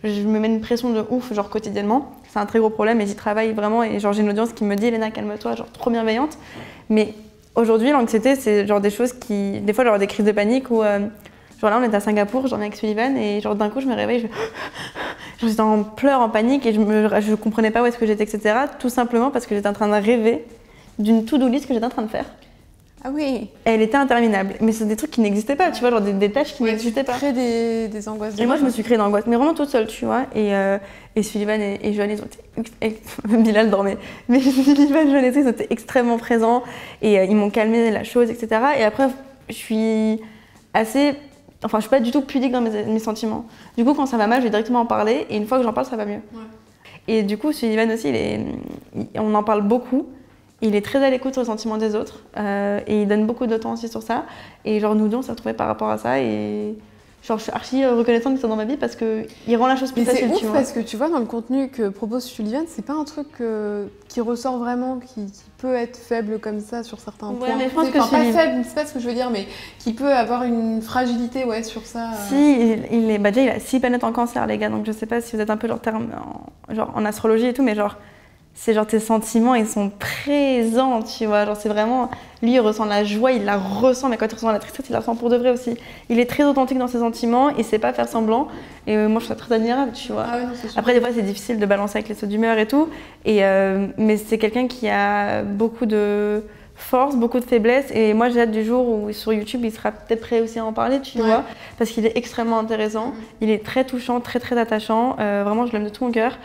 B: je me mets une pression de ouf, genre, quotidiennement. C'est un très gros problème et j'y travaille vraiment. Et genre, j'ai une audience qui me dit, Elena, calme-toi, genre, trop bienveillante. Mais aujourd'hui, l'anxiété, c'est genre des choses qui... Des fois, genre, des crises de panique où... Genre là, on est à Singapour, j'en ai avec Sullivan et genre d'un coup, je me réveille, j'étais en pleurs, en panique et je comprenais pas où est-ce que j'étais, etc. Tout simplement parce que j'étais en train de rêver d'une to-do list que j'étais en train de faire.
A: Ah oui.
B: Et elle était interminable. Mais c'est des trucs qui n'existaient pas, tu vois, genre des tâches qui n'existaient pas.
A: Tu crées des angoisses.
B: Et moi, je me suis créée d'angoisse, mais vraiment toute seule, tu vois. Et Sullivan et Joanne, ils ont été... Bilal dormait. Mais Sullivan, Joanne et tout, ils ont été extrêmement présents et ils m'ont calmé la chose, etc. Et après, je suis assez... Enfin, je suis pas du tout pudique dans mes sentiments. Du coup, quand ça va mal, je vais directement en parler et une fois que j'en parle, ça va mieux. Ouais. Et du coup, Sullivan aussi, on en parle beaucoup Il est très à l'écoute sur les sentiments des autres et il donne beaucoup de temps aussi sur ça. Et genre nous deux on s'est retrouvés par rapport à ça et genre je suis archi reconnaissante qu'il soit dans ma vie parce qu'il rend la chose plus facile.
A: Mais c'est ouf parce que tu vois dans le contenu que propose Sullivan, c'est pas un truc qui ressort vraiment, qui peut être faible comme ça sur certains points.
B: Mais je pense que
A: pas faible, c'est pas ce que je veux dire, mais qui peut avoir une fragilité sur ça.
B: Si, déjà il a 6 planètes en cancer les gars, donc je sais pas si vous êtes un peu en astrologie et tout, mais genre c'est genre tes sentiments ils sont présents, tu vois, genre c'est vraiment, lui il ressent la joie, il la ressent, mais quand il ressent la tristesse il la ressent pour de vrai aussi. Il est très authentique dans ses sentiments, il sait pas faire semblant et moi je trouve ça très admirable, tu vois.
A: Ah ouais, non,
B: après des fois c'est difficile de balancer avec les sauts d'humeur et tout, mais c'est quelqu'un qui a beaucoup de force, beaucoup de faiblesse et moi j'ai hâte du jour où sur YouTube il sera peut-être prêt aussi à en parler, tu vois, parce qu'il est extrêmement intéressant, il est très touchant, très très attachant, vraiment je l'aime de tout mon cœur.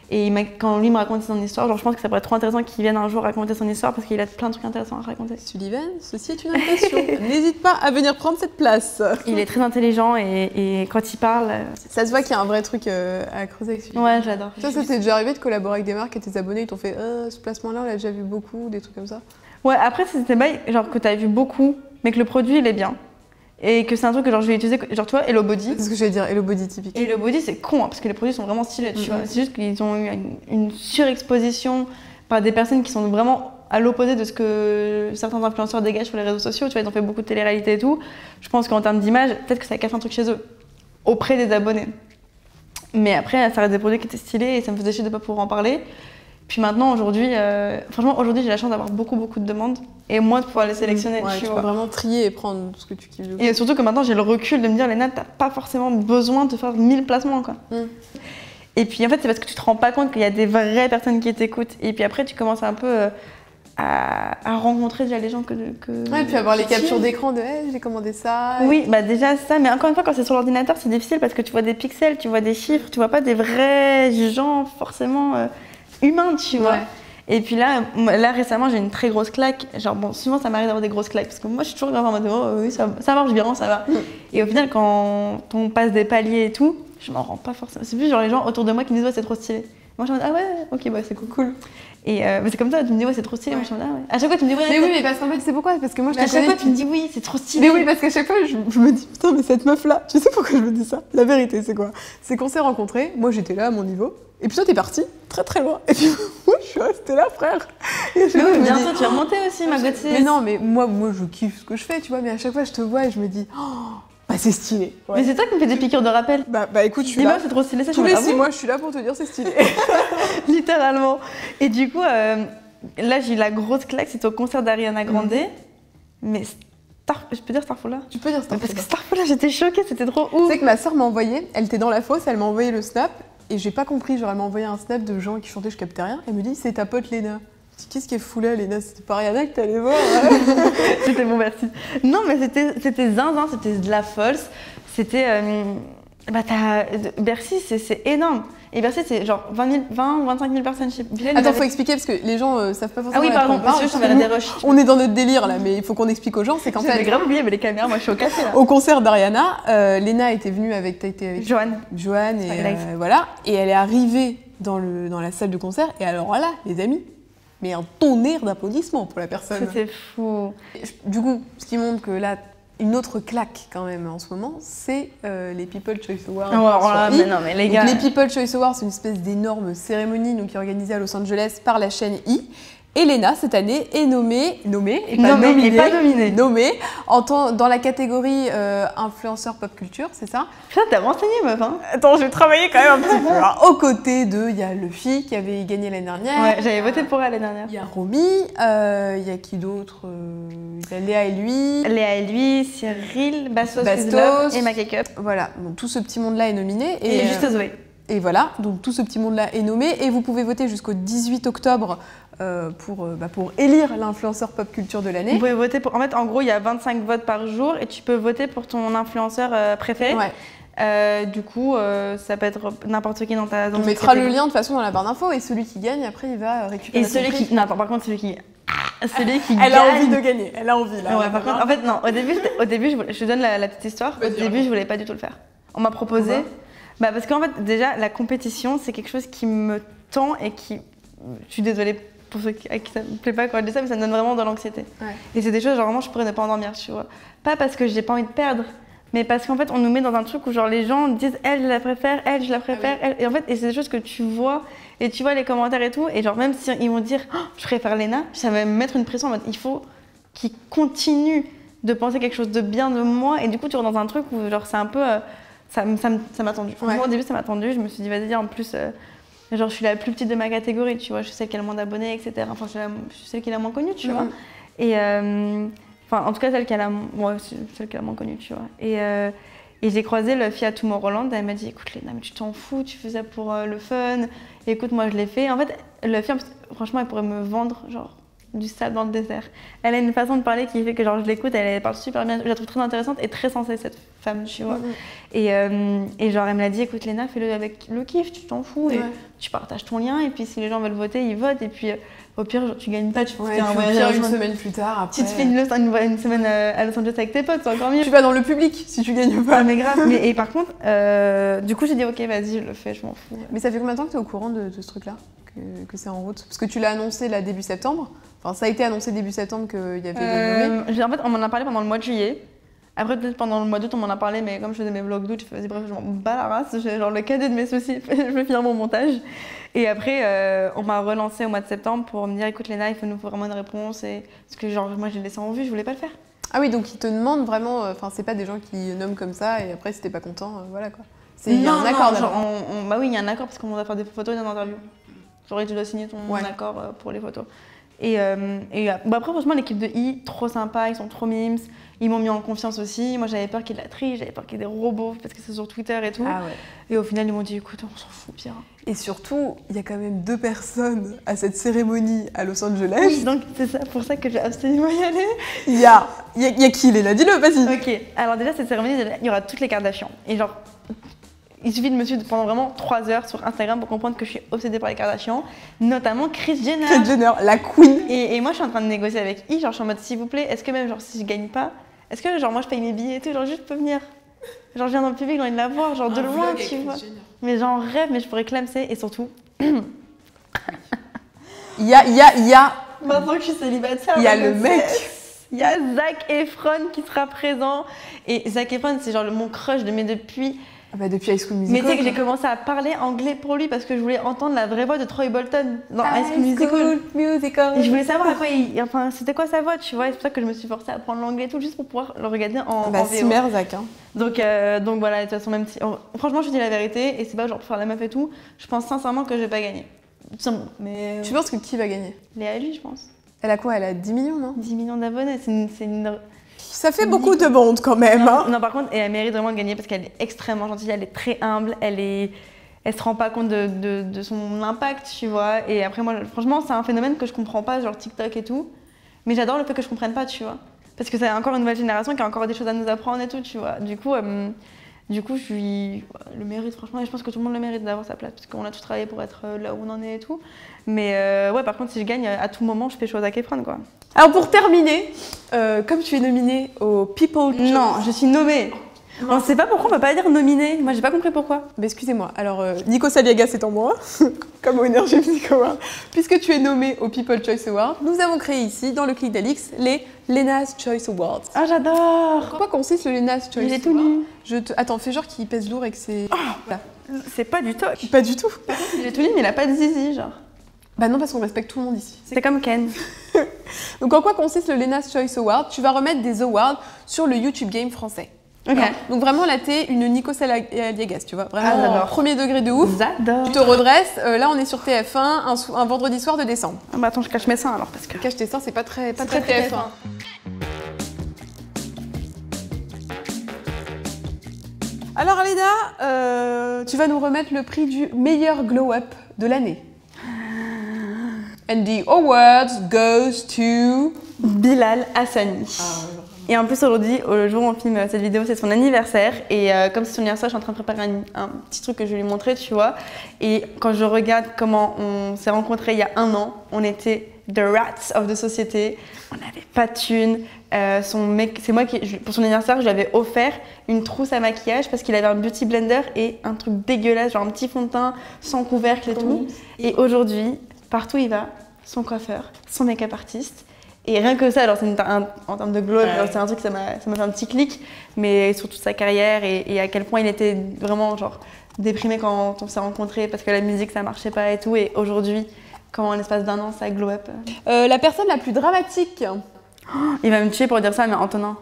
B: Et quand lui me raconte son histoire, genre je pense que ça pourrait être trop intéressant qu'il vienne un jour raconter son histoire parce qu'il a plein de trucs intéressants à raconter.
A: Sullivan, ceci est une invitation. N'hésite pas à venir prendre cette place.
B: Il est très intelligent et quand il parle...
A: Ça se voit qu'il y a un vrai truc à creuser avec Sullivan.
B: Ouais, j'adore.
A: Toi, ça t'est déjà arrivé de collaborer avec des marques et tes abonnés ils t'ont fait ce placement-là, on l'a déjà vu beaucoup, des trucs comme ça?
B: Ouais, après c'était pas genre que t'as vu beaucoup, mais que le produit il est bien. Et que c'est un truc que genre je vais utiliser, genre tu vois, Hello Body.
A: C'est ce que j'allais dire, Hello Body typique.
B: Hello Body c'est con parce que les produits sont vraiment stylés, tu vois. C'est juste qu'ils ont eu une surexposition par des personnes qui sont vraiment à l'opposé de ce que certains influenceurs dégagent sur les réseaux sociaux, tu vois, ils ont fait beaucoup de télé-réalité et tout. Je pense qu'en termes d'image, peut-être que ça casse un truc chez eux, auprès des abonnés. Mais après, ça reste des produits qui étaient stylés et ça me faisait chier de pas pouvoir en parler. Puis maintenant, aujourd'hui, franchement, aujourd'hui, j'ai la chance d'avoir beaucoup de demandes et moi de pouvoir les sélectionner.
A: Ouais, tu peux vraiment trier et prendre ce que tu kiffes.
B: Et surtout que maintenant, j'ai le recul de me dire, Léna, t'as pas forcément besoin de faire 1000 placements, quoi. Et puis en fait, c'est parce que tu te rends pas compte qu'il y a des vraies personnes qui t'écoutent. Et puis après, tu commences un peu à rencontrer déjà les gens que
A: ouais, et puis avoir les captures d'écran de hey, j'ai commandé ça.
B: Oui, bah déjà ça, mais encore une fois, quand c'est sur l'ordinateur, c'est difficile parce que tu vois des pixels, tu vois des chiffres, tu vois pas des vrais gens forcément humains, tu vois. Et puis là récemment, j'ai une très grosse claque. Genre, bon, souvent ça m'arrive d'avoir des grosses claques parce que moi je suis toujours en mode oh oui, ça marche bien, ça va. Et au final, quand on passe des paliers et tout, je m'en rends pas forcément. C'est plus genre les gens autour de moi qui me disent ouais, c'est trop stylé. Moi je me dis ah ouais, ok, bah c'est cool. Et c'est comme ça, tu me dis ouais, c'est trop stylé. Moi je me dis ah ouais. À chaque fois tu me dis ouais.
A: Mais oui, mais parce qu'en fait, c'est pourquoi? Parce que moi je te
B: à chaque fois tu me dis oui, c'est trop stylé.
A: Mais oui, parce qu'à chaque fois je me dis putain, mais cette meuf là, tu sais pourquoi je me dis ça? La vérité, c'est quoi? C'est qu'on s'est rencontrés, moi j'étais là à mon niveau. Et puis toi, t'es parti très très loin. Et puis moi, je suis restée là, frère. Et
B: mais oui, bientôt, tu vas remonter aussi, ma Gauthier.
A: Mais non, mais moi, je kiffe ce que je fais, tu vois. Mais à chaque fois, je te vois et je me dis, oh, bah c'est stylé.
B: Ouais. Mais c'est toi qui me fais des piqûres de rappel.
A: Bah écoute, je suis
B: là.
A: là.
B: C'est trop stylé, ça.
A: Tous les 6 mois, je suis là pour te dire c'est stylé.
B: Littéralement. Et du coup, là, j'ai eu la grosse claque, c'était au concert d'Ariana Grande. Mais je peux dire Starfall?
A: Tu peux dire Starfall.
B: Parce que Starfall, j'étais choquée, c'était trop ouf.
A: Tu sais que ma soeur m'a envoyé, elle était dans la fosse, elle m'a envoyé le snap. Et j'ai pas compris, genre elle m'a envoyé un snap de gens qui chantaient, je captais rien. Elle me dit c'est ta pote Léna. Je dis qu'est-ce qui est fou là, Léna? C'était pas Rihanna que t'allais voir?
B: C'était bon, merci. Non, mais c'était zinzin, c'était de la false. C'était. Bercy, c'est énorme. Et Bercy, c'est genre 20 ou 25 000 personnes.
A: Attends, faut expliquer parce que les gens savent pas forcément.
B: Ah oui, pardon, parce que je t'enverrai des rushs.
A: On est dans notre délire là, mais il faut qu'on explique aux gens. C'est qu'en fait.
B: J'avais grave oublié, mais les caméras, moi je suis au café là.
A: Au concert d'Ariana, Léna était venue avec.
B: Joanne.
A: Et voilà. Et elle est arrivée dans la salle de concert. Et alors là, les amis, mais un tonnerre d'applaudissements pour la personne.
B: C'était fou.
A: Du coup, ce qui montre que là. Une autre claque quand même en ce moment, c'est les People Choice Awards.
B: Oh là, mais non, mais les gars.
A: Donc, les People Choice Awards, c'est une espèce d'énorme cérémonie qui est organisée à Los Angeles par la chaîne E! Et Léna, cette année, est nommée dans la catégorie influenceur pop culture, c'est ça?
B: Putain, t'as renseigné, meuf, hein?
A: Attends, j'ai travaillé quand même un petit peu. Alors, aux côtés il y a Luffy qui avait gagné l'année dernière.
B: Ouais, j'avais voté pour elle l'année dernière.
A: Il y a Romy, il y a qui d'autre? Il y a Léa et lui,
B: Cyril, Bastos et Make-up.
A: Voilà, donc tout ce petit monde-là est nominé.
B: Et juste Zoé.
A: Et voilà, donc tout ce petit monde-là est nommé et vous pouvez voter jusqu'au 18 octobre pour élire l'influenceur pop culture de l'année.
B: Vous pouvez voter pour... En fait, en gros, il y a 25 votes par jour et tu peux voter pour ton influenceur préféré. Ouais. Du coup, ça peut être n'importe qui dans ta...
A: On mettra le lien de toute façon dans la barre d'infos et celui qui gagne, après, il va récupérer son prix.
B: Non, par contre, celui qui
A: elle a envie de gagner, elle a envie là.
B: Ouais, par contre, en fait, non, au début je te donne la petite histoire. Au début, je voulais pas du tout le faire. On m'a proposé... parce qu'en fait, déjà, la compétition, c'est quelque chose qui me tend et qui... Je suis désolée pour ceux à qui ça me plaît pas quand je dis ça, mais ça me donne vraiment de l'anxiété.
A: Ouais.
B: Et c'est des choses, genre vraiment, je pourrais ne pas endormir, tu vois. Pas parce que j'ai pas envie de perdre, mais parce qu'en fait, on nous met dans un truc où genre les gens disent elle, je la préfère, elle, je la préfère, elle. Et en fait, et c'est des choses que tu vois, et tu vois les commentaires et tout, et genre même si ils vont dire oh, je préfère Léna, ça va me mettre une pression en mode il faut qu'ils continuent de penser quelque chose de bien de moi, et du coup, tu rentres dans un truc où genre c'est un peu. Ça m'a tendu. Franchement, au début, ça m'a tendu. Je me suis dit, vas-y, en plus, genre, je suis la plus petite de ma catégorie, tu vois. Je suis celle qui a le moins d'abonnés, etc. Enfin, je suis celle qui est la moins connue, tu vois. Et, enfin, en tout cas, celle qui a la moins connue, tu vois. Et j'ai croisé la fille à Tomorrowland. Elle m'a dit, écoute, Léna, mais tu t'en fous, tu fais ça pour le fun. Et écoute, moi, je l'ai fait. En fait, la fille, franchement, elle pourrait me vendre, genre, du sable dans le désert. Elle a une façon de parler qui fait que genre je l'écoute, elle parle super bien, je la trouve très intéressante et très sensée cette femme, tu vois. Et genre elle me l'a dit, écoute Léna, fais-le avec le kiff, tu t'en fous et tu partages ton lien et puis si les gens veulent voter, ils votent et puis au pire genre, tu gagnes pas, tu fais un voyage
A: une semaine plus tard après.
B: Tu te fais une semaine à Los Angeles avec tes potes, c'est encore mieux.
A: Tu vas dans le public si tu gagnes pas.
B: Ah, mais grave. Et par contre, du coup j'ai dit ok vas-y je le fais, je m'en fous.
A: Mais ça fait combien de temps que tu es au courant de ce truc-là, que c'est en route? Parce que tu l'as annoncé là début septembre. Enfin, ça a été annoncé début septembre qu'il y avait des nommés.
B: En fait, on m'en a parlé pendant le mois de juillet. Après, peut-être pendant le mois d'août, on m'en a parlé, mais comme je faisais mes vlogs d'août, je faisais vas-y, bref, je m'en bats la race. J'ai genre le cadet de mes soucis, je vais finir mon montage. Et après, on m'a relancé au mois de septembre pour me dire écoute, Léna, il nous faut vraiment une réponse. Et... Parce que genre, moi, j'ai laissé en vue, je voulais pas le faire.
A: Ah oui, donc ils te demandent vraiment. Enfin, c'est pas des gens qui nomment comme ça et après, si t'es pas content, voilà quoi. Il y a un accord
B: genre, bah oui, il y a un accord parce qu'on doit faire des photos et des interviews. Genre, tu dois signer ton accord pour les photos. Et bah après, franchement, l'équipe de I, trop sympa, ils sont trop mimes. Ils m'ont mis en confiance aussi. Moi, j'avais peur qu'il y ait de la triche, j'avais peur qu'il y ait des robots parce que c'est sur Twitter et tout.
A: Ah ouais.
B: Et au final, ils m'ont dit écoute, on s'en fout bien.
A: Et surtout, il y a quand même 2 personnes à cette cérémonie à Los Angeles.
B: Oui, donc c'est ça, pour ça que je vais absolument y aller.
A: Il y a qui, Léna? Dis-le, vas-y.
B: Ok, alors déjà, cette cérémonie, il y aura toutes les Kardashians. Et genre, il suffit de me suivre pendant vraiment 3 heures sur Instagram pour comprendre que je suis obsédée par les Kardashians, notamment Kris Jenner.
A: Kris Jenner, la queen.
B: Et moi, je suis en train de négocier avec I, genre, je suis en mode s'il vous plaît, est-ce que même genre si je gagne pas, est-ce que genre moi je paye mes billets et tout, genre juste je peux venir. Genre je viens dans le public, j'ai envie de la voir, genre de loin, tu vois. Mais j'en rêve, mais je pourrais clamser et surtout.
A: Il y a.
B: Maintenant que je suis célibataire,
A: il y a le mec.
B: Il y a Zac Efron qui sera présent. Et Zac Efron, c'est genre mon crush de mes depuis.
A: Ah bah depuis High School Musical.
B: Mais tu sais que j'ai commencé à parler anglais pour lui parce que je voulais entendre la vraie voix de Troy Bolton dans High School Musical. Et je voulais savoir à quoi enfin, c'était quoi sa voix, tu vois. Et c'est pour ça que je me suis forcée à apprendre l'anglais et tout, juste pour pouvoir le regarder en VO.
A: Simmer, Zac. Hein.
B: Donc voilà, de toute façon, même si... Franchement, je te dis la vérité, et c'est pas genre pour faire la meuf et tout, je pense sincèrement que je vais pas gagner. Mais...
A: Tu penses que qui va gagner?
B: Léa lui, je pense.
A: Elle a quoi? Elle a 10 millions, non?
B: 10 millions d'abonnés, c'est une...
A: Ça fait beaucoup de monde quand même.
B: Non,
A: hein.
B: Non, par contre, et elle mérite vraiment de gagner parce qu'elle est extrêmement gentille, elle est très humble, elle se rend pas compte de son impact, tu vois. Et après, moi, franchement, c'est un phénomène que je comprends pas, genre TikTok et tout. Mais j'adore le fait que je comprenne pas, tu vois. Parce que c'est encore une nouvelle génération qui a encore des choses à nous apprendre et tout, tu vois. Du coup, je suis le mérite, franchement, et je pense que tout le monde le mérite d'avoir sa place parce qu'on a tous travaillé pour être là où on en est et tout. Mais ouais, par contre, si je gagne, à tout moment, je fais chose à Zac Efron, quoi.
A: Alors pour terminer, comme tu es nominée au People Choice...
B: Non, je suis nommée. On ne sait pas pourquoi on ne peut pas dire nominée. Moi, j'ai pas compris pourquoi.
A: Mais excusez-moi, alors Nico Saliaga c'est en moi, comme au Energy Music Award. Puisque tu es nommée au People Choice Award, nous avons créé ici, dans le Click d'Alix, les Lena's Choice Awards.
B: Ah, j'adore.
A: En quoi consiste le Lena's Choice Award?
B: Il est tout nu.
A: Attends, fais genre qu'il pèse lourd et que c'est...
B: C'est pas du toc.
A: Pas du tout.
B: Il est tout nu, mais il a pas de zizi, genre.
A: Bah non, parce qu'on respecte tout le monde ici.
B: C'est comme Ken.
A: Donc en quoi consiste le Lena's Choice Award? Tu vas remettre des awards sur le YouTube Game français.
B: Ok.
A: Donc vraiment là t'es une Nico Saliagas, tu vois, vraiment premier degré de ouf.
B: J'adore.
A: Tu te redresses, là on est sur TF1, un vendredi soir de décembre.
B: Ah bah attends, je cache mes seins alors parce que...
A: Cache tes seins, c'est pas très TF1. Alors Aleda, tu vas nous remettre le prix du meilleur glow-up de l'année. And the awards goes to...
B: Bilal Hassani. Et en plus aujourd'hui, le jour où on filme cette vidéo, c'est son anniversaire. Et comme c'est son anniversaire, je suis en train de préparer un petit truc que je vais lui montrer, tu vois. Et quand je regarde comment on s'est rencontrés il y a 1 an, on était the rats of the société. On n'avait pas de thunes. C'est moi qui, pour son anniversaire, je lui avais offert une trousse à maquillage parce qu'il avait un beauty blender et un truc dégueulasse, genre un petit fond de teint sans couvercle et tout. Et aujourd'hui, partout où il va, son coiffeur, son make-up artiste. Et rien que ça, alors en termes de glow, c'est un truc, ça m'a fait un petit clic, mais sur toute sa carrière et à quel point il était vraiment genre déprimé quand on s'est rencontrés parce que la musique ça marchait pas et tout. Et aujourd'hui, comment en l'espace d'un an ça glow up.
A: La personne la plus dramatique.
B: Il va me tuer pour dire ça, mais Antonin.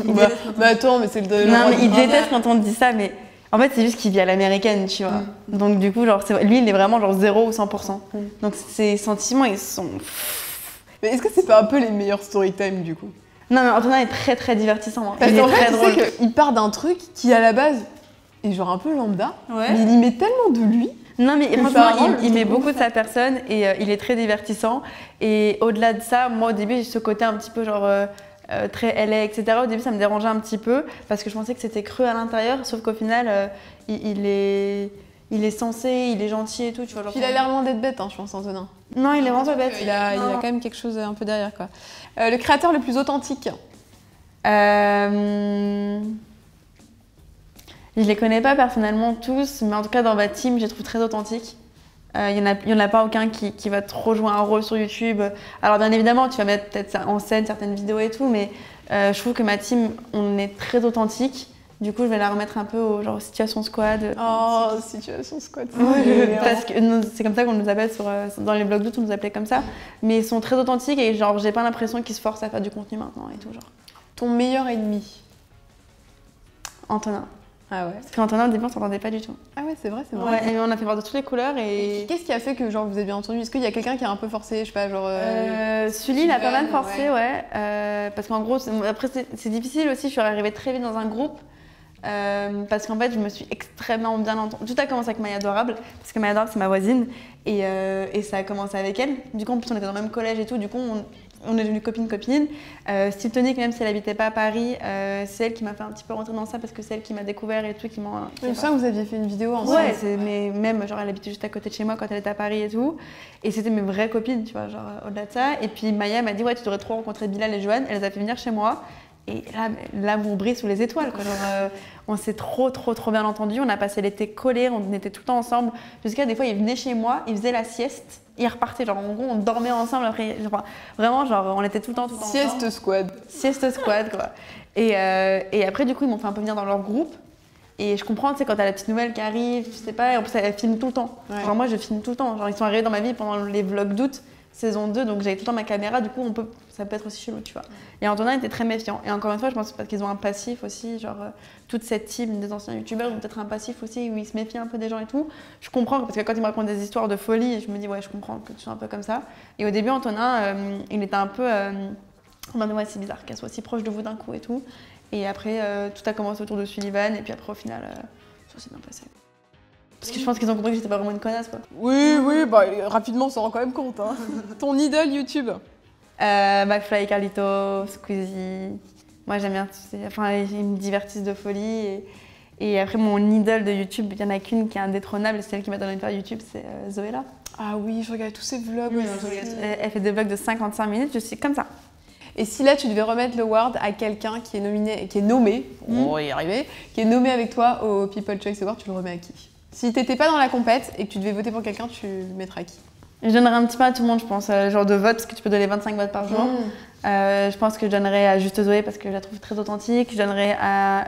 A: Bah attends, mais c'est le.
B: Non, mais il déteste quand on dit ça, mais en fait, c'est juste qu'il vit à l'américaine, tu vois. Donc, du coup, genre, lui, il est vraiment genre 0 ou 100%. Donc, ses sentiments, ils sont.
A: Mais est-ce que c'est pas un peu les meilleurs story time du coup?
B: Non, mais Antonin est très très divertissant.
A: Parce
B: il est
A: qu'en
B: très
A: fait,
B: drôle.
A: Tu sais qu'il part d'un truc qui, à la base, est genre un peu lambda, mais il y met tellement de lui.
B: Non, mais franchement, il met beaucoup de sa personne et il est très divertissant. Et au-delà de ça, moi, au début, j'ai ce côté un petit peu genre. Très LA, etc. Au début, ça me dérangeait un petit peu parce que je pensais que c'était creux à l'intérieur, sauf qu'au final, il est sensé, il est gentil et tout. Tu vois, genre,
A: il a l'air loin d'être bête, hein, je pense, Antonin.
B: Non, il est vraiment pas bête.
A: Il a quand même quelque chose un peu derrière, quoi. Le créateur le plus authentique.
B: Je les connais pas personnellement tous, mais en tout cas, dans ma team, je les trouve très authentiques. Il y en a pas aucun qui va trop jouer un rôle sur YouTube. Alors bien évidemment, tu vas mettre peut-être en scène certaines vidéos et tout, mais je trouve que ma team, on est très authentique. Du coup, je vais la remettre un peu au genre Situation Squad.
A: Oh, Situation Squad.
B: Parce que c'est comme ça qu'on nous appelle dans les blogs d'août, on nous appelait comme ça. Mais ils sont très authentiques et genre j'ai pas l'impression qu'ils se forcent à faire du contenu maintenant et tout genre.
A: Ton meilleur ennemi?
B: Antonin.
A: Ah ouais.
B: Parce qu'Antonin, au début, on s'entendait pas du tout.
A: Ah ouais, c'est vrai.
B: Ouais, et on a fait voir de toutes les couleurs et...
A: Qu'est-ce qui a fait que genre vous avez bien entendu? Est-ce qu'il y a quelqu'un qui a un peu forcé, je sais pas, genre...
B: Sully, il a pas mal forcé, ouais. Parce qu'en gros, après c'est difficile aussi, je suis arrivée très vite dans un groupe. Parce qu'en fait, je me suis extrêmement bien entendue. Tout a commencé avec Maya Adorable, parce que Maya Adorable, c'est ma voisine. Et ça a commencé avec elle. Du coup, en plus, on était dans le même collège et tout. Du coup, on est devenues copine-copine. Steve Tonic, même si elle habitait pas à Paris, c'est elle qui m'a fait un petit peu rentrer dans ça parce que c'est elle qui m'a découvert et tout.
A: Même ça, vous aviez fait une vidéo ensemble.
B: Ouais, mais même, genre, elle habitait juste à côté de chez moi quand elle était à Paris et tout. Et c'était mes vraies copines, tu vois, genre, au-delà de ça. Et puis Maya m'a dit, ouais, tu devrais trop rencontrer Bilal et Joanne. Elle les a fait venir chez moi. Et là, l'amour brille sous les étoiles, quoi. Genre, on s'est trop bien entendus. On a passé l'été collés, on était tout le temps ensemble. Jusqu'à des fois, il venait chez moi, il faisait la sieste, il repartait. Genre, en gros, on dormait ensemble. Après, genre, vraiment, genre, on était tout le temps ensemble.
A: Sieste squad.
B: Sieste squad, quoi. Et après, du coup, ils m'ont fait un peu venir dans leur groupe. Et je comprends, tu sais, quand t'as la petite nouvelle qui arrive, je sais pas, et en plus, elle filme tout le temps. Ouais. Genre, moi, je filme tout le temps. Genre, ils sont arrivés dans ma vie pendant les vlogs d'août. Saison 2, donc j'avais tout le temps ma caméra, du coup ça peut être aussi chelou, tu vois. Et Antonin était très méfiant. Et encore une fois, je pense parce qu'ils ont un passif aussi, genre toute cette team des anciens youtubeurs ont peut-être un passif aussi où ils se méfient un peu des gens et tout. Je comprends, parce que quand ils me racontent des histoires de folie, je me dis ouais, je comprends que tu sois un peu comme ça. Et au début, Antonin, il était un peu en mode ouais, c'est bizarre qu'elle soit si proche de vous d'un coup et tout. Et après, tout a commencé autour de Sullivan, et puis après, au final, ça s'est bien passé. Parce que je pense qu'ils ont compris que j'étais pas vraiment une connasse, quoi.
A: Oui, bah rapidement on s'en rend quand même compte. Hein. Ton idole YouTube?
B: McFly, Carlito, Squeezie. Moi j'aime bien, enfin ils me divertissent de folie. Et après mon idole de YouTube, il y en a qu'une qui est indétrônable, c'est celle qui m'a donné de faire YouTube, c'est Zoéla.
A: Ah oui, je regarde tous ses vlogs.
B: Oui, elle fait des vlogs de 55 minutes, je suis comme ça.
A: Et si là tu devais remettre l'award à quelqu'un qui est nommé, on va y arriver, qui est nommé avec toi au People Choice Award, tu le remets à qui? Si t'étais pas dans la compète et que tu devais voter pour quelqu'un, tu le mettrais à qui?
B: Je donnerais un petit peu à tout le monde, je pense, genre de vote, parce que tu peux donner 25 votes par jour. Je pense que je donnerais à Juste Zoé parce que je la trouve très authentique. Je donnerais à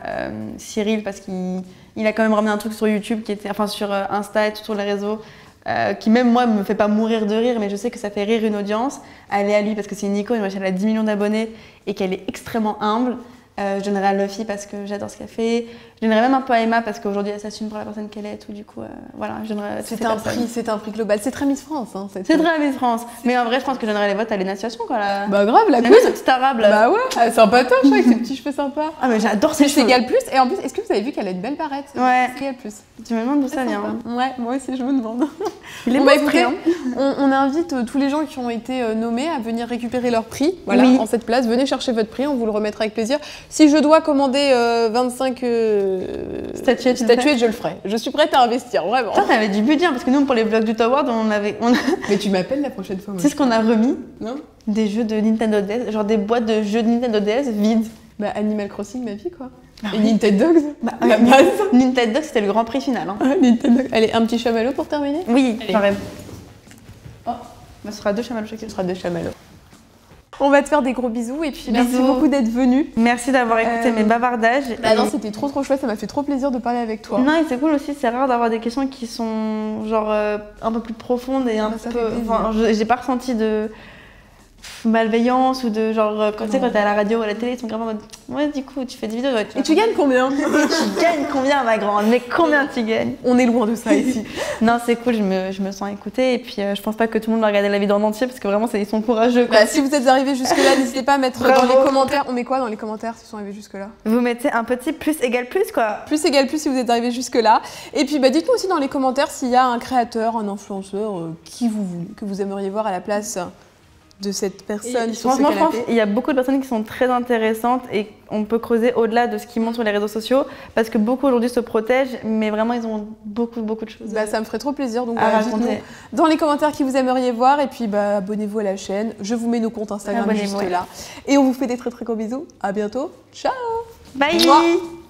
B: Cyril parce qu'il a quand même ramené un truc sur YouTube, sur Insta et tout sur les réseaux, qui même moi me fait pas mourir de rire, mais je sais que ça fait rire une audience. Aller à lui parce que c'est une icône, moi elle a 10 millions d'abonnés et qu'elle est extrêmement humble. Je donnerais à Luffy parce que j'adore ce qu'elle fait. Je donnerais même un peu à Emma parce qu'aujourd'hui elle s'assume pour la personne qu'elle est et tout. Du coup, voilà, je donnerais.
A: C'est un prix global. C'est très Miss France. Hein,
B: c'est très Miss France. Mais en vrai, je pense que je donnerais les votes à Léna Situation, quoi.
A: Bah grave, la
B: queen. Ce petit arabe là.
A: Bah ouais, sympatoche avec ses petits cheveux sympas.
B: Ah mais j'adore ses cheveux.
A: C'est Gal Plus. Et en plus, est-ce que vous avez vu qu'elle a une belle barrette?
B: Ouais.
A: C'est Gal Plus.
B: Tu me demandes d'où ça vient?
A: Ouais, moi aussi je me demande.
B: Il est bon, écoutez,
A: on invite tous les gens qui ont été nommés à venir récupérer leur prix. Voilà, en cette place. Venez chercher votre prix, on vous le remettra avec plaisir. Si je dois commander 25 statuettes, je le ferai. Je suis prête à investir, vraiment.
B: Toi, t'avais du budget, parce que nous, pour les vlogs du Award, on avait...
A: Mais tu m'appelles la prochaine fois.
B: C'est ce qu'on a remis?
A: Non.
B: Des jeux de Nintendo DS, genre des boîtes de jeux de Nintendo DS vides.
A: Bah, Animal Crossing, ma vie, quoi. Et Nintendo Dogs,
B: la base. Nintendo Dogs, c'était le grand prix final. Hein.
A: Nintendo. Allez, un petit chamallow pour terminer?
B: Oui, j'en rêve.
A: Oh,
B: Bah, ce sera 2 chamallows chacun.
A: Ce sera 2 chamallows. On va te faire des gros bisous et puis merci
B: Bisous.
A: beaucoup d'être venu.
B: Merci d'avoir écouté mes bavardages.
A: Bah non, c'était trop chouette, ça m'a fait trop plaisir de parler avec toi.
B: Non, et c'est cool aussi, c'est rare d'avoir des questions qui sont genre un peu plus profondes et un
A: Ça
B: peu.
A: fait plaisir.
B: Enfin, j'ai pas ressenti de malveillance ou de genre quand tu sais quand t'es à la radio ou à la télé, ils sont grave en mode ouais du coup tu fais des vidéos. Ouais,
A: Et tu gagnes combien?
B: Tu gagnes combien ma grande? Mais combien tu gagnes?
A: On est loin de ça ici.
B: Non, c'est cool, je me sens écoutée et puis je pense pas que tout le monde va regarder la vidéo en entier parce que vraiment ils sont courageux quoi.
A: Bah, si vous êtes arrivés jusque-là, n'hésitez pas à mettre
B: Bravo.
A: dans les commentaires. On met quoi dans les commentaires s'ils sont arrivés jusque-là?
B: Vous mettez un petit plus égale plus quoi.
A: Plus égale plus si vous êtes arrivés jusque-là. Et puis bah, dites-nous aussi dans les commentaires s'il y a un créateur, un influenceur qui vous voulez, que vous aimeriez voir à la place de cette personne
B: Et
A: sur ce
B: franchement, je pense
A: canapé.
B: qu'il y a beaucoup de personnes qui sont très intéressantes et on peut creuser au-delà de ce qu'ils montrent sur les réseaux sociaux parce que beaucoup aujourd'hui se protègent, mais vraiment ils ont beaucoup de choses
A: Bah, ça me ferait trop plaisir. Donc
B: à
A: voilà, dites-nous
B: raconter.
A: dans les commentaires qui vous aimeriez voir. Et puis bah, abonnez-vous à la chaîne. Je vous mets nos comptes Instagram
B: Abonnez-vous,
A: juste
B: ouais.
A: là. Et on vous fait des très gros bisous. À bientôt. Ciao.
B: Bye.
A: Mouah.